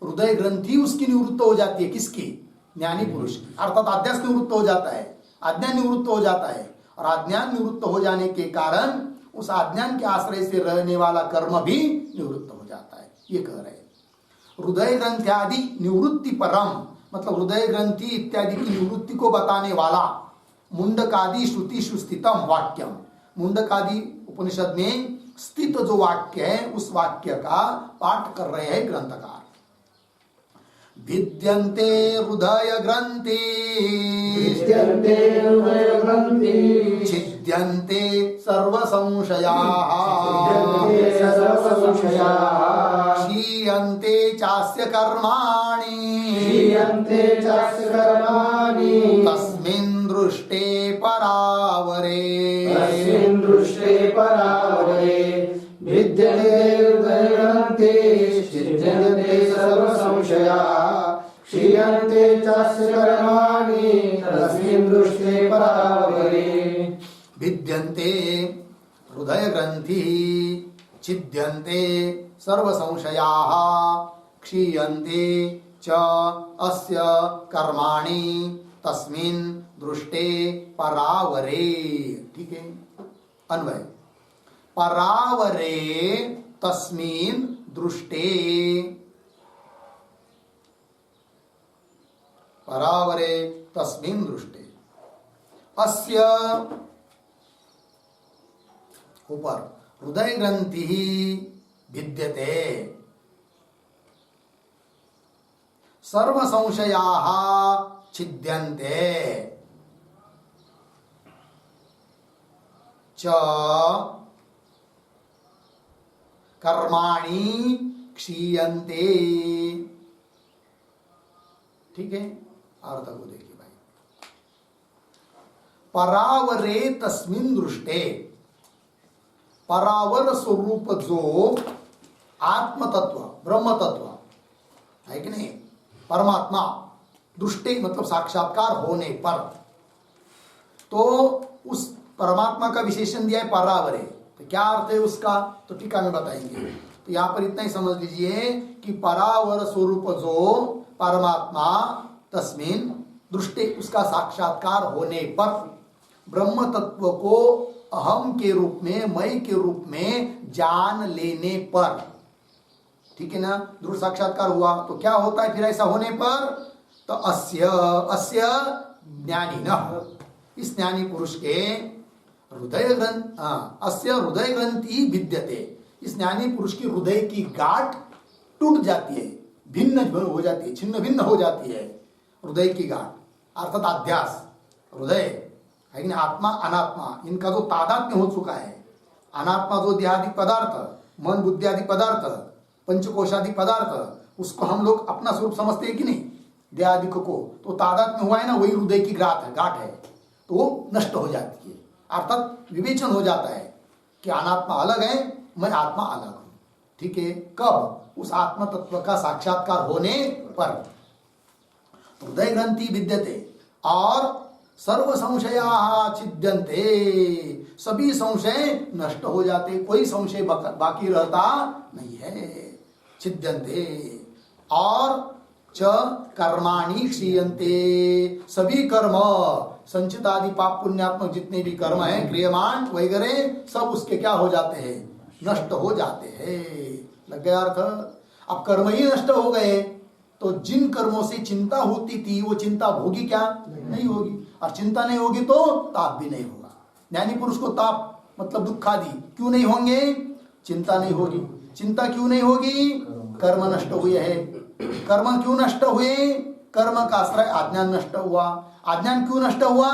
हृदय ग्रंथि उसकी निवृत्त हो जाती है। किसकी? ज्ञानी पुरुष की, अर्थात अध्यास निवृत्त हो जाता है, अज्ञान निवृत्त हो जाता है। और अज्ञान निवृत्त हो जाने के कारण उस अज्ञान के आश्रय से रहने वाला कर्म भी निवृत्त हो जाता है। ये कह रहे हैं हृदय ग्रंथ्यादि निवृत्ति परम, मतलब हृदय ग्रंथि इत्यादि की निवृत्ति को बताने वाला मुंडकादि श्रुति स्थितम वाक्यम, मुंडकादि उपनिषद में स्थित जो वाक्य है उस वाक्य का पाठ कर रहे हैं ग्रंथकार। भिद्यन्ते हृदय ग्रंथि, भिद्यन्ते हृदय ग्रंथि, छिद्यन्ते सर्व संशयाः, छिद्यन्ते सर्व संशयाः, क्षीयन्ते चास्य कर्माणि, क्षीयन्ते चास्य कर्माणि, तस्मिन् दृष्टे परावरे, तस्मिन् दृष्टे परावरे। भिद्यन्ते हृदय ग्रंथि, छिद्यन्ते सर्व संशयाः, क्षीयन्ते चास्य कर्माणि, तस्मिन् दृष्टे परावरे। भिद्यन्ते हृदय ग्रंथि, छिद्यन्ते सर्व संशयाः, क्षीयन्ते च अस्य कर्माणि, तस्मिन् दृष्टे परावरे। ठीक है, अन्वय परावरे तस्मिन् दृष्टे, परावरे तस्मिन् दृष्टे, अस्य ऊपर हृदय ग्रंथि भिद्यते, सर्व संशयाः छिद्यन्ते च कर्माणि क्षीयन्ते। ठीक है, अर्थ को देखिए भाई, परावरे तस्मिन् दृष्टे, परावर स्वरूप जो आत्म तत्व, ब्रह्म तत्व है कि नहीं, परमात्मा, दृष्टि मतलब साक्षात्कार होने पर, तो उस परमात्मा का विशेषण दिया है परावरे। तो क्या अर्थ है उसका? तो टीका में बताएंगे। तो यहाँ पर इतना ही समझ लीजिए कि परावर स्वरूप जो परमात्मा, तस्मिन दृष्टि उसका साक्षात्कार होने पर, ब्रह्म तत्व को अहम के रूप में, मय के रूप में जान लेने पर, ठीक है ना, दृढ़ साक्षात्कार हुआ तो क्या होता है फिर ऐसा होने पर? तो अस्य ज्ञानी न, इस ज्ञानी पुरुष के हृदय अस्य हृदय ग्रंथि भिद्यते, इस ज्ञानी पुरुष की हृदय की गांठ टूट जाती है, भिन्न हो जाती है, छिन्न भिन्न हो जाती है हृदय की गांठ, अर्थात अध्यास हृदय है कि नहीं, आत्मा अनात्मा इनका जो तादात्म्य हो चुका है, अनात्मा जो देहादि पदार्थ, मन बुद्धि आदि पदार्थ, पंचकोशादि पदार्थ, उसको हम लोग अपना स्वरूप समझते हैं कि नहीं, देहादिक को, तो तादात्म्य हुआ है ना, वही हृदय की गांठ है, तो वो नष्ट हो जाती है, अर्थात विवेचन हो जाता है कि अनात्मा अलग है, मैं आत्मा अलग हूं। ठीक है, कब? उस आत्म तत्व का साक्षात्कार होने पर। हृदय ग्रंथि विद्यते और सर्व संशया छिद्यन्ते, सभी संशय नष्ट हो जाते, कोई संशय बाकी रहता नहीं है। छिद्यन्ते और च कर्माणि क्षीयन्ते, सभी कर्म संचित आदि पाप पुण्यात्मक जितने भी कर्म हैं, क्रियमान वगैरह, सब उसके क्या हो जाते हैं? नष्ट हो जाते हैं। लग गया अर्थ? अब कर्म ही नष्ट हो गए तो जिन कर्मों से चिंता होती थी वो चिंता होगी क्या? नहीं होगी, और चिंता नहीं होगी तो ताप भी नहीं होगा। ज्ञानी पुरुष को ताप मतलब दुख आदि क्यों नहीं होंगे? चिंता नहीं होगी। चिंता क्यों नहीं होगी? कर्म नष्ट हुए हैं। कर्म क्यों नष्ट हुए? कर्म का आश्रय अज्ञान नष्ट हुआ। अज्ञान क्यों नष्ट हुआ?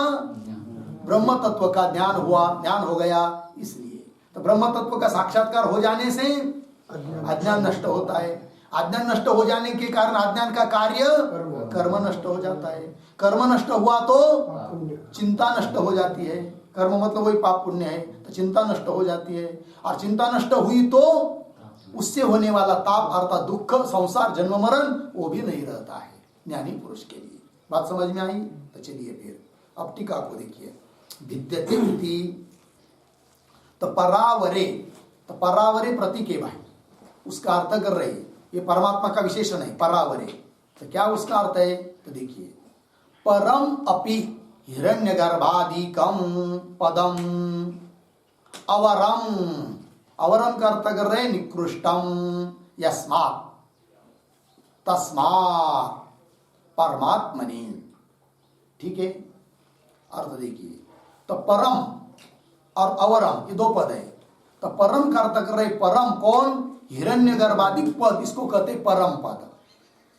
ब्रह्म तत्व का ज्ञान हुआ, ज्ञान हो गया, इसलिए। तो ब्रह्म तत्व का साक्षात्कार हो जाने से अज्ञान नष्ट होता है। अज्ञान नष्ट हो जाने के कारण अज्ञान का कार्य कर्म नष्ट हो जाता है। कर्म नष्ट हुआ तो चिंता नष्ट हो जाती है। कर्म मतलब वही पाप पुण्य है, तो चिंता नष्ट हो जाती है, और चिंता नष्ट हुई तो उससे होने वाला ताप अर्थात दुख, संसार, जन्म मरण, वो भी नहीं रहता है ज्ञानी पुरुष के लिए। बात समझ में आई? तो चलिए फिर अब टीका को देखिए। विद्यते इति, तो परावरे, तो परावरे प्रतीक है भाई, उसका अर्थ कर रहे, ये परमात्मा का विशेषण है परावरे। तो क्या उसका अर्थ है? तो देखिए, परम अपि हिरण्यगर्भादिकम पदम अवरम, अवरम का अर्थ कर रहे निकृष्टम, यस्मात् तस्मात् परमात्मनि। ठीक है, अर्थ देखिए, तो परम और अवरम ये दो पद है। तो परम का अर्थ कर रहे, परम कौन? हिरण्यगर्भादिक पद, इसको कहते परम पद,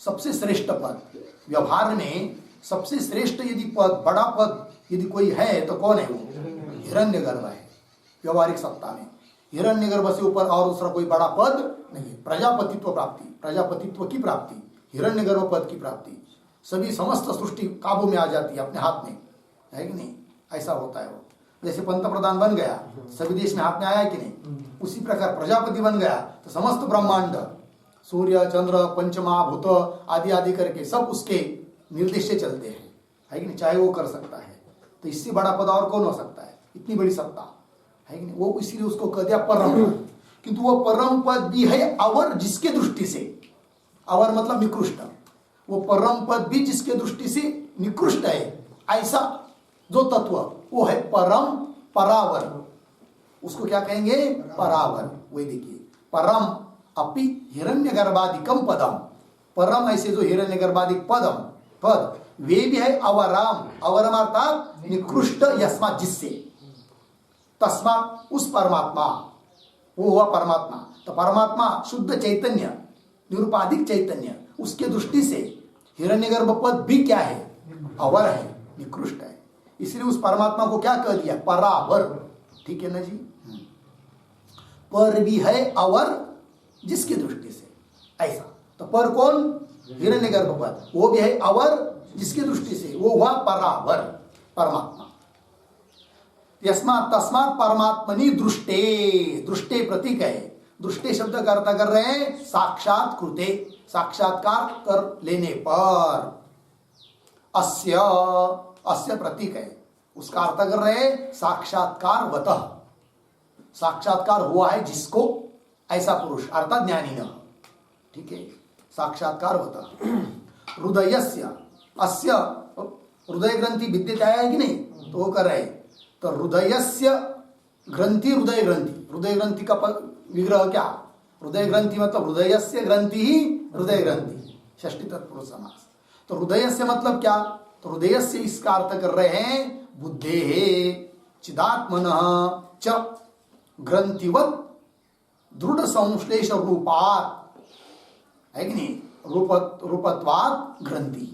सबसे श्रेष्ठ पद। व्यवहार में सबसे श्रेष्ठ यदि पद, बड़ा पद यदि कोई है तो कौन है? वो हिरण्यगर्भ है। व्यवहारिक सत्ता में हिरण्यगर्भ से ऊपर और दूसरा कोई बड़ा पद नहीं है। प्रजापतित्व प्राप्ति, प्रजापतित्व की प्राप्ति, हिरण्यगर्भ पद की प्राप्ति, सभी समस्त सृष्टि काबू में आ जाती है अपने हाथ में, है कि नहीं? ऐसा होता है वो। जैसे पंत प्रधान बन गया, सभी देश में हाथ में आया कि नहीं? उसी प्रकार प्रजापति बन गया तो समस्त ब्रह्मांड, सूर्य, चंद्र, पंचमहाभूत आदि आदि करके सब उसके निर्देश से चलते हैं, है कि नहीं? चाहे वो कर सकता है, तो इससे बड़ा पद और कौन हो सकता है? इतनी बड़ी सत्ता, है कि नहीं? वो इसीलिए उसको कह दिया परम पद। किंतु वो परम पद भी है अवर, जिसके दृष्टि से, अवर मतलब निकृष्ट, वो परम पद भी जिसके दृष्टि से निकृष्ट है, ऐसा जो तत्व वो है परम परावर, उसको क्या कहेंगे? परावर। वही देखिए, परम अपि हिरण्यगर्भादिकम पदम, परम ऐसे जो हिरण्यगर्भादिक पदम पद, वे भी है अवराम, अवरम अर्थात निकृष्ट, यस्मात् जिससे, तस्मात् उस परमात्मा, वो हुआ परमात्मा। तो परमात्मा शुद्ध चैतन्य, निरुपाधिक चैतन्य, उसके दृष्टि से हिरण्यगर्भ पद भी क्या है? अवर है, निकृष्ट है। इसलिए उस परमात्मा को क्या कह दिया? परावर। ठीक है ना जी? पर भी है अवर जिसकी दृष्टि से, ऐसा। तो पर कौन? हिरण्यगर्भ पद, वो भी है अवर जिसकी दृष्टि से, वो हुआ परावर, परमात्मा। यस्मात् तस्मात् परमात्मनि दृष्टे, दृष्टे प्रतीक है। दृष्टे शब्द का अर्थ कर रहे हैं साक्षात्कृते, साक्षात्कार कर लेने पर। अस्य, अस्य प्रतीक है, उसका अर्थ कर रहे हैं साक्षात्कारवतः, साक्षात्कार हुआ है जिसको, ऐसा पुरुष अर्थात ज्ञानी न। ठीक है, साक्षात्कारवतः। हृदयस्य, अस्य हृदय ग्रंथि विद्युत आया है कि नहीं? तो वो कर रहे, तो हृदयस्य ग्रंथि, हृदय ग्रंथि, हृदय ग्रंथि का विग्रह क्या? हृदय ग्रंथि मतलब हृदयस्य ग्रंथि ही हृदय ग्रंथि, षष्ठी तत्पुरुष समास। तो हृदयस्य मतलब क्या? तो हृदयस्य इसका अर्थ कर रहे हैं बुद्धेः चिदात्मनः च ग्रंथिवत् दृढ़ संश्लेष रूपात, है कि नहीं, रूपत्वात ग्रंथि।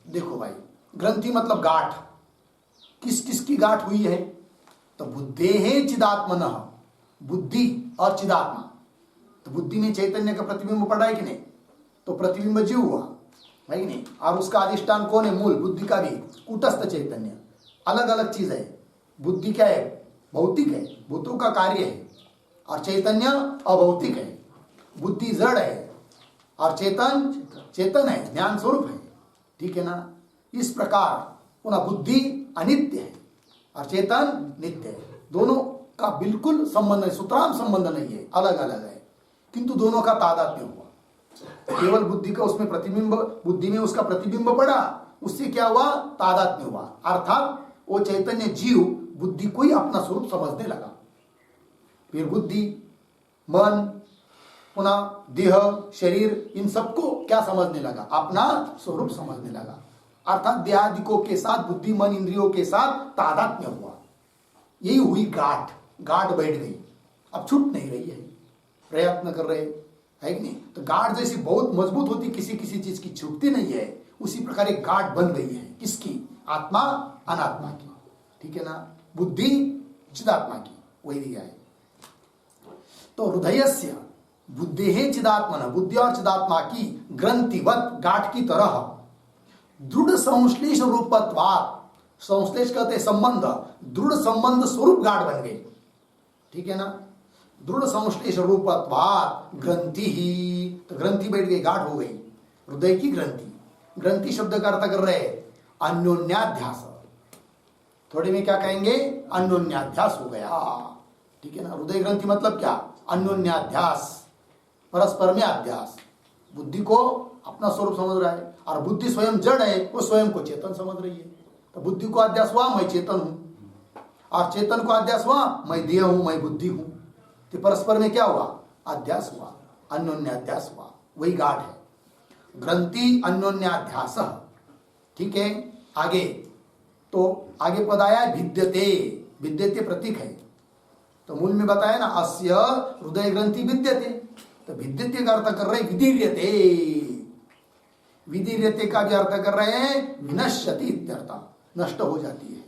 देखो भाई, ग्रंथि मतलब गांठ, किस किस की गांठ हुई है? तो बुद्धेः चिदात्मनः, बुद्धि और चिदात्मा। तो बुद्धि में चैतन्य का प्रतिबिंब पड़ा है कि नहीं? तो प्रतिबिंब जीव हुआ, है कि नहीं? और उसका अधिष्ठान कौन है? मूल बुद्धि का भी कूटस्थ चैतन्य। अलग अलग चीज है। बुद्धि क्या है? भौतिक है, भूतों का कार्य है, और चैतन्य अभौतिक है। बुद्धि जड़ है और चेतन चेतन है, ज्ञान स्वरूप है, ठीक है ना? इस प्रकार पुनः बुद्धि अनित्य है और चेतन नित्य है। दोनों का बिल्कुल संबंध है, सूत्राम संबंध नहीं है, अलग अलग है, किंतु दोनों का तादात्म्य हुआ। केवल बुद्धि का उसमें प्रतिबिंब, बुद्धि में उसका प्रतिबिंब पड़ा, उससे क्या हुआ? तादात्म्य हुआ, अर्थात वो चैतन्य जीव बुद्धि को ही अपना स्वरूप समझने लगा। फिर बुद्धि, मन, पुनः देह, शरीर, इन सबको क्या समझने लगा? अपना स्वरूप समझने लगा। अर्थात देहादिकों के साथ, बुद्धि मन इंद्रियों के साथ तादात्म्य हुआ। यही हुई गांठ, गांठ बैठ गई, अब छूट नहीं रही है। प्रयत्न कर रहे है कि नहीं? तो गांठ जैसी बहुत मजबूत होती, किसी किसी चीज की छूटती नहीं है, उसी प्रकार एक गांठ बन गई है। किसकी? आत्मा अनात्मा की, ठीक है ना? बुद्धि चिदात्मा की, वही दिया है। तो हृदयस्य बुद्धेः चिदात्मनः, बुद्धि और चिदात्मा की ग्रंथिवत, गांठ की तरह, दृढ़ संश्लेष रूपत्वात्, संश्लेष कहते संबंध, दृढ़ संबंध स्वरूप गांठ बन गई, ठीक है ना? दृढ़ संश्लेष रूपत्वात् ग्रंथि ही, तो ग्रंथि बैठ गई, गांठ हो गई, हृदय की ग्रंथि। ग्रंथि शब्द का अर्थ कर रहे अन्योन्याध्यास। थोड़े में क्या कहेंगे? अन्योन्याध्यास हो गया, ठीक है ना? हृदय ग्रंथि मतलब क्या? अन्योन्याध्यास, परस्पर में अध्यास। बुद्धि को अपना स्वरूप समझ रहा है, और बुद्धि स्वयं जड़ है, वो स्वयं को चेतन समझ रही है। तो बुद्धि को अध्यास हुआ मैं चेतन हूं, और चेतन को अध्यास हुआ मैं देह हूं, मैं बुद्धि हूं। तो परस्पर में क्या हुआ? अध्यास हुआ, अन्योन्याध्यास हुआ, वही गाढ़ है। ग्रंथि अन्योन्याध्यास, ठीक है। आगे तो आगे पद आया भिद्यते, विद्यते प्रतीक है, तो मूल में बताया ना, अस्य हृदय ग्रंथि विद्यते। तो विद्यते का अर्थ कर रहे हैं विदीर्यते, विदीर्यते का भी अर्थ कर रहे हैं विनश्यति इत्यर्थ, नष्ट हो जाती है।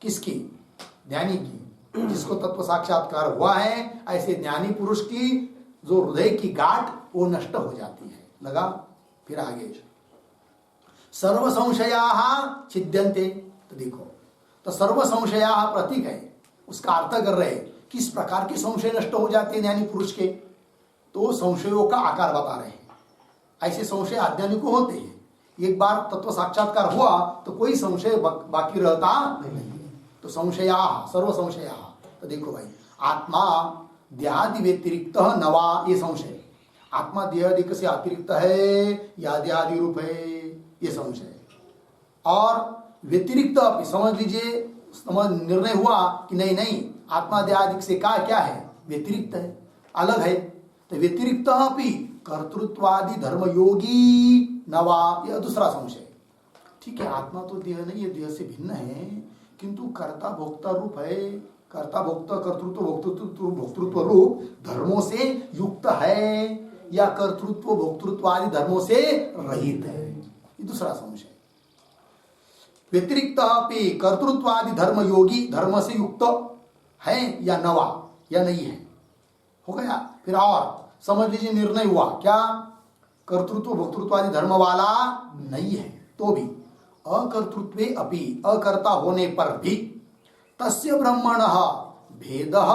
किसकी? ज्ञानी की, जिसको तत्व साक्षात्कार हुआ है, ऐसे ज्ञानी पुरुष की जो हृदय की गांठ वो नष्ट हो जाती है। लगा? फिर आगे सर्व संशयाः छिद्यन्ते। तो देखो, तो सर्व संशयाः प्रतीक है, उसका अर्थ कर रहे किस प्रकार के संशय नष्ट हो जाते हैं ज्ञानी पुरुष के। तो संशयों का आकार बता रहे हैं। ऐसे संशय अज्ञानी को होते हैं, एक बार तत्व साक्षात्कार हुआ तो कोई संशय बाकी रहता नहीं। तो संशयाः, सर्व संशयाः। तो देखो भाई, आत्मा देहादि व्यतिरिक्त नवा, ये संशय, आत्मा देहादि से अतिरिक्त है या देहादि रूप है, ये संशय। और व्यतिरिक्त समझ लीजिए, समझ निर्णय हुआ कि नहीं नहीं, आत्मा देहादि से क्या है? व्यतिरिक्त है, अलग है। तो व्यतिरिक्त अपि कर्तृत्वादि धर्मयोगी नवा, यह दूसरा संशय। ठीक है, आत्मा तो देह नहीं है, देह से भिन्न है, किंतु कर्ता भोक्ता रूप है, कर्ता भोक्ता कर्तृत्व भोक्तृत्व रूप धर्मों से युक्त है, या कर्तृत्व भोक्तृत्व आदि धर्मों से रहित है, ये दूसरा संशय। व्यतिरिक्त अपि कर्तृत्वादि धर्म योगी, धर्म से युक्त है या नवा, या नहीं है, हो गया। फिर और समझ लीजिए निर्णय हुआ क्या? कर्तृत्व भोक्तृत्वादि धर्म वाला नहीं है, तो भी अकर्तृत्वे अपि, अकर्ता होने पर भी, तस्य ब्रह्मणः भेदः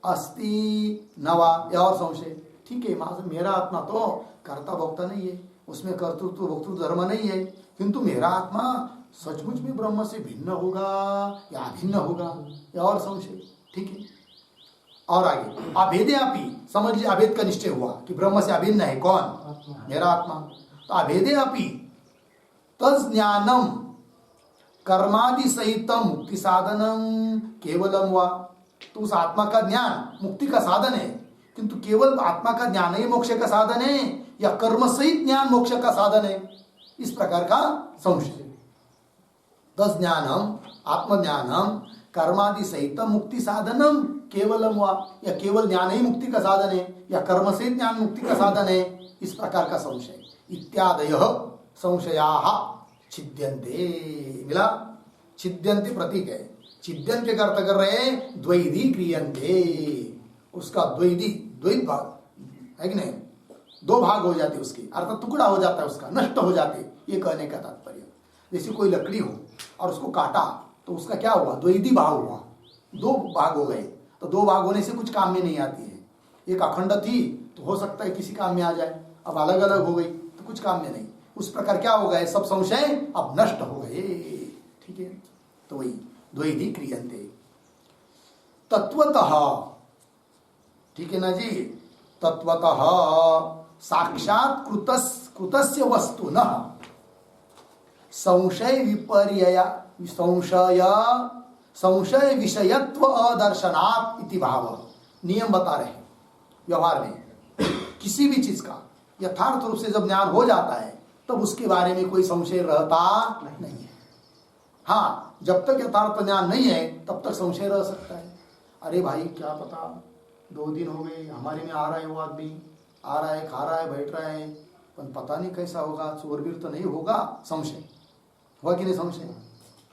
अस्ति नवा, या और संशय। ठीक है, मेरा आत्मा तो कर्ता भोक्ता नहीं है, उसमें कर्तृत्व भोक्तृत्व धर्म नहीं है, किंतु मेरा आत्मा सचमुच में ब्रह्म से भिन्न होगा या अभिन्न होगा, या और संशय। ठीक है, और आगे अभेदे अपि, समझ लीजिए अभेद का निश्चय हुआ कि ब्रह्म से अभिन्न है कौन? मेरा आत्मा। तो अभेदे अपि तज्ज्ञानम कर्मादि सहित मुक्ति साधनम केवलम वा, तो उस आत्मा का ज्ञान मुक्ति का साधन है, किंतु केवल आत्मा का ज्ञान ही मोक्ष का साधन है या कर्म सहित ज्ञान मोक्ष का साधन है, इस प्रकार का संशय। तस् ज्ञानम आत्मज्ञानम कर्मादि सहित मुक्ति साधनम केवलम हुआ, या केवल ज्ञान ही मुक्ति का साधन है या कर्म सहित ज्ञान मुक्ति का साधन है, इस प्रकार का संशय। इत्यादयः संशयाः छिद्यन्ते, मिला, छिद्यन्ते प्रतीक है, छिद्यन्ते का अर्थ कर रहे हैं द्वैधी क्रियन्ते, उसका द्वैधी, द्वैत भाग है कि नहीं, दो भाग हो जाते उसके, अर्थात टुकड़ा हो जाता है उसका, नष्ट हो जाते, ये कहने का तात्पर्य। जैसे कोई लकड़ी हो और उसको काटा तो उसका क्या हुआ, द्वैधी भाग हुआ, दो भाग हो गए, तो दो भाग होने से कुछ काम में नहीं आती है। एक अखंड थी तो हो सकता है किसी काम में आ जाए, अब अलग अलग हो गई तो कुछ काम में नहीं, उस प्रकार क्या हो गए, सब संशय अब नष्ट हो गए। ठीक है, तो वही द्वैधी क्रियन्ते तत्वतः, ठीक है ना जी, तत्वतः साक्षात कृतस्य वस्तुनः संशय विपर्यय संशय विषयत्व अदर्शनात् इति भाव। नियम बता रहे हैं व्यवहार में, किसी भी चीज का यथार्थ रूप से जब ज्ञान हो जाता है तब उसके बारे में कोई संशय रहता नहीं है। हाँ, जब तक यथार्थ ज्ञान नहीं है तब तक संशय रह सकता है। अरे भाई क्या पता, 2 दिन हो गए हमारे में आ रहा है, वो आदमी आ रहा है, खा रहा है, बैठ रहा है, पर पता नहीं कैसा होगा, चोरबीर तो नहीं होगा, संशय हुआ कि नहीं, संशय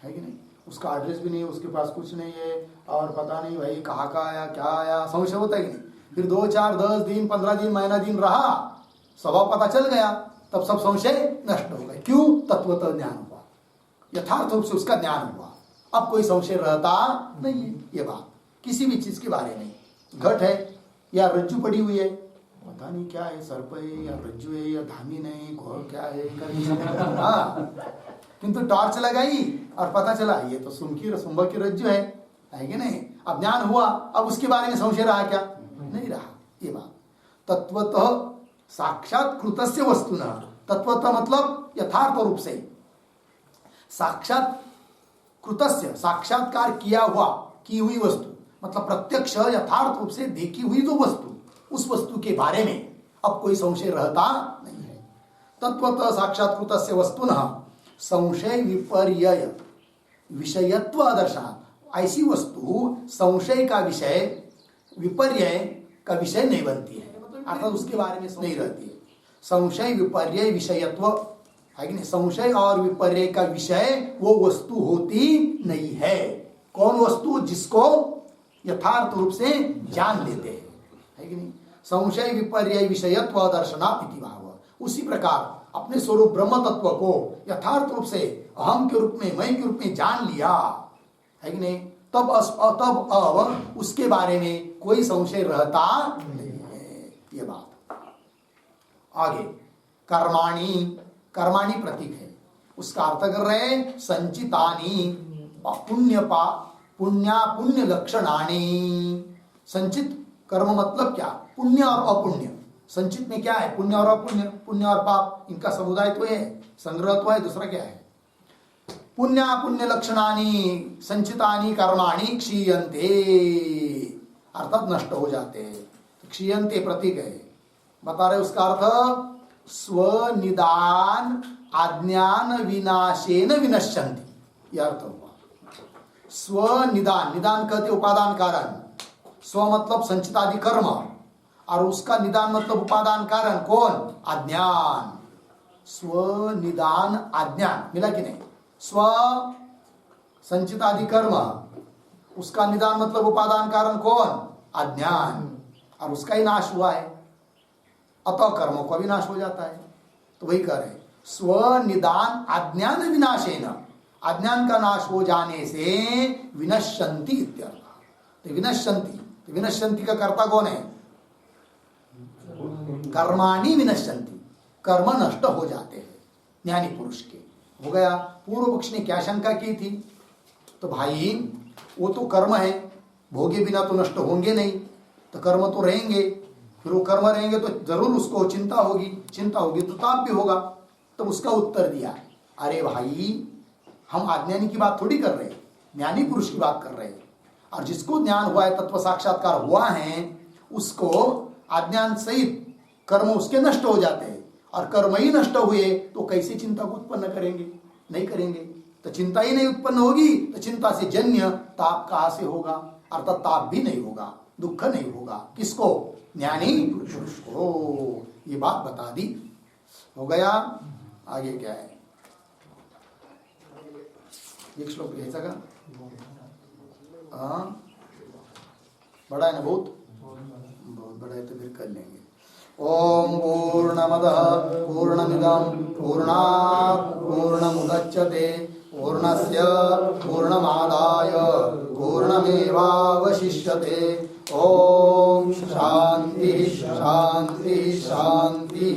है कि नहीं, उसका एड्रेस भी नहीं है, उसके पास कुछ नहीं है, और पता नहीं भाई कहाँ का आया, क्या आया, संशय होता है कि नहीं। फिर 2, 4, 10 दिन, 15 दिन, महीना दिन रहा, स्वभाव पता चल गया, तब सब संशय नष्ट हो गए। क्यों? तत्वतः ज्ञान हुआ, यथार्थ रूप से उसका ज्ञान हुआ, अब कोई संशय रहता नहीं है। ये बात किसी भी चीज के बारे में, घट है या रज्जु पड़ी हुई है, पता नहीं क्या है, सर्प है या रज्जु है या धामीन है, क्या है, हाँ, किंतु टॉर्च लगाई और पता चला ये तो सुंभ की रज्जु है कि नहीं, अब ज्ञान हुआ, अब उसके बारे में संशय रहा क्या, नहीं रहा। ये बात तत्वतः साक्षात कृतस्य वस्तुना, तत्वतः मतलब यथार्थ रूप से, साक्षात कृतस्य साक्षात्कार किया हुआ, की हुई वस्तु, मतलब प्रत्यक्ष यथार्थ रूप से देखी हुई जो वस्तु, उस वस्तु के बारे में अब कोई संशय रहता नहीं है। तत्वतः साक्षात्कृतस्य वस्तुनः संशय विपर्यय विषयत्व दर्शनात्, ऐसी वस्तु संशय का विषय, विपर्यय का विषय नहीं बनती है, अर्थात उसके बारे में नहीं रहती है। संशय विपर्यय विषयत्व है कि नहीं, संशय और विपर्यय का विषय वो वस्तु होती नहीं है। कौन वस्तु? जिसको यथार्थ रूप से जान लेते हैं, है कि नहीं। संशय विपर्यय विषयत्व दर्शनात् इति भाव। उसी प्रकार अपने स्वरूप ब्रह्म तत्व को यथार्थ रूप से अहम के रूप में, मैं के रूप में जान लिया, है कि नहीं, तब अब उसके बारे में कोई संशय रहता नहीं है। ये बात। आगे कर्माणि, कर्माणि प्रतीक है, उसका अर्थ कर रहे हैं संचितानि पुण्य लक्षणानि। संचित कर्म मतलब क्या? पुण्य और अपुण्य। संचित में क्या है? पुण्य और अपुण्य, पुण्य और पाप, इनका समुदाय तो है, संग्रह तो है, दूसरा क्या है? पुण्य पुण्य लक्षणानि संचितानि कर्माणि क्षीयन्ते, अर्थात नष्ट हो जाते हैं। तो क्षीयन्ते प्रतीक है, बता रहे उसका अर्थ स्वनिदान अज्ञान विनाशेन विनश्यन्ति, यह अर्थ हुआ। स्वनिदान, निदान कहते उपादान कारण, स्व मतलब संचितादि कर्म, और उसका निदान मतलब उपादान कारण, कौन? अज्ञान। स्वनिदान अज्ञान, मिला कि नहीं? स्व संचितादि कर्म, उसका निदान मतलब उपादान कारण कौन? अज्ञान, और उसका ही नाश हुआ है, अतः कर्मों का भी नाश हो जाता है। तो वही कह रहे हैं स्वनिदान अज्ञान विनाशेन, अज्ञान का नाश हो जाने से विनश्यन्ति इत्यर्थ। तो विनश्यन्ति, तो विनश्यन्ति का कर्ता कौन है? कर्माणि विनश्यन्ति, कर्म नष्ट हो जाते हैं ज्ञानी पुरुष के। हो गया। पूर्व पक्ष ने क्या शंका की थी? तो भाई वो तो कर्म है, भोगे बिना तो नष्ट होंगे नहीं, तो कर्म तो रहेंगे, फिर वो कर्म रहेंगे तो जरूर उसको चिंता होगी, चिंता होगी तो ताप भी होगा। तो उसका उत्तर दिया, अरे भाई हम अज्ञानी की बात थोड़ी कर रहे हैं, ज्ञानी पुरुष की बात कर रहे हैं। और जिसको ज्ञान हुआ है, तत्व साक्षात्कार हुआ है, उसको अज्ञान सहित कर्म उसके नष्ट हो जाते हैं, और कर्म ही नष्ट हुए तो कैसे चिंता को उत्पन्न करेंगे? नहीं करेंगे। तो चिंता ही नहीं उत्पन्न होगी तो चिंता से जन्य ताप कहां से होगा? अर्थात ताप भी नहीं होगा, दुख नहीं होगा। किसको? ज्ञानी पुरुष को। ये बात बता दी। हो गया। आगे क्या है? एक श्लोक लिहायचा का? हाँ, बड़ा है ना? बहुत बड़ा है तो फिर कर लेंगे। ओम पूर्णमदः पूर्णमिदं पूर्णात् पूर्णमुदच्यते पूर्णस्य पूर्णमादाय पूर्णमेवावशिष्यते। ओम शांति शांति शांति।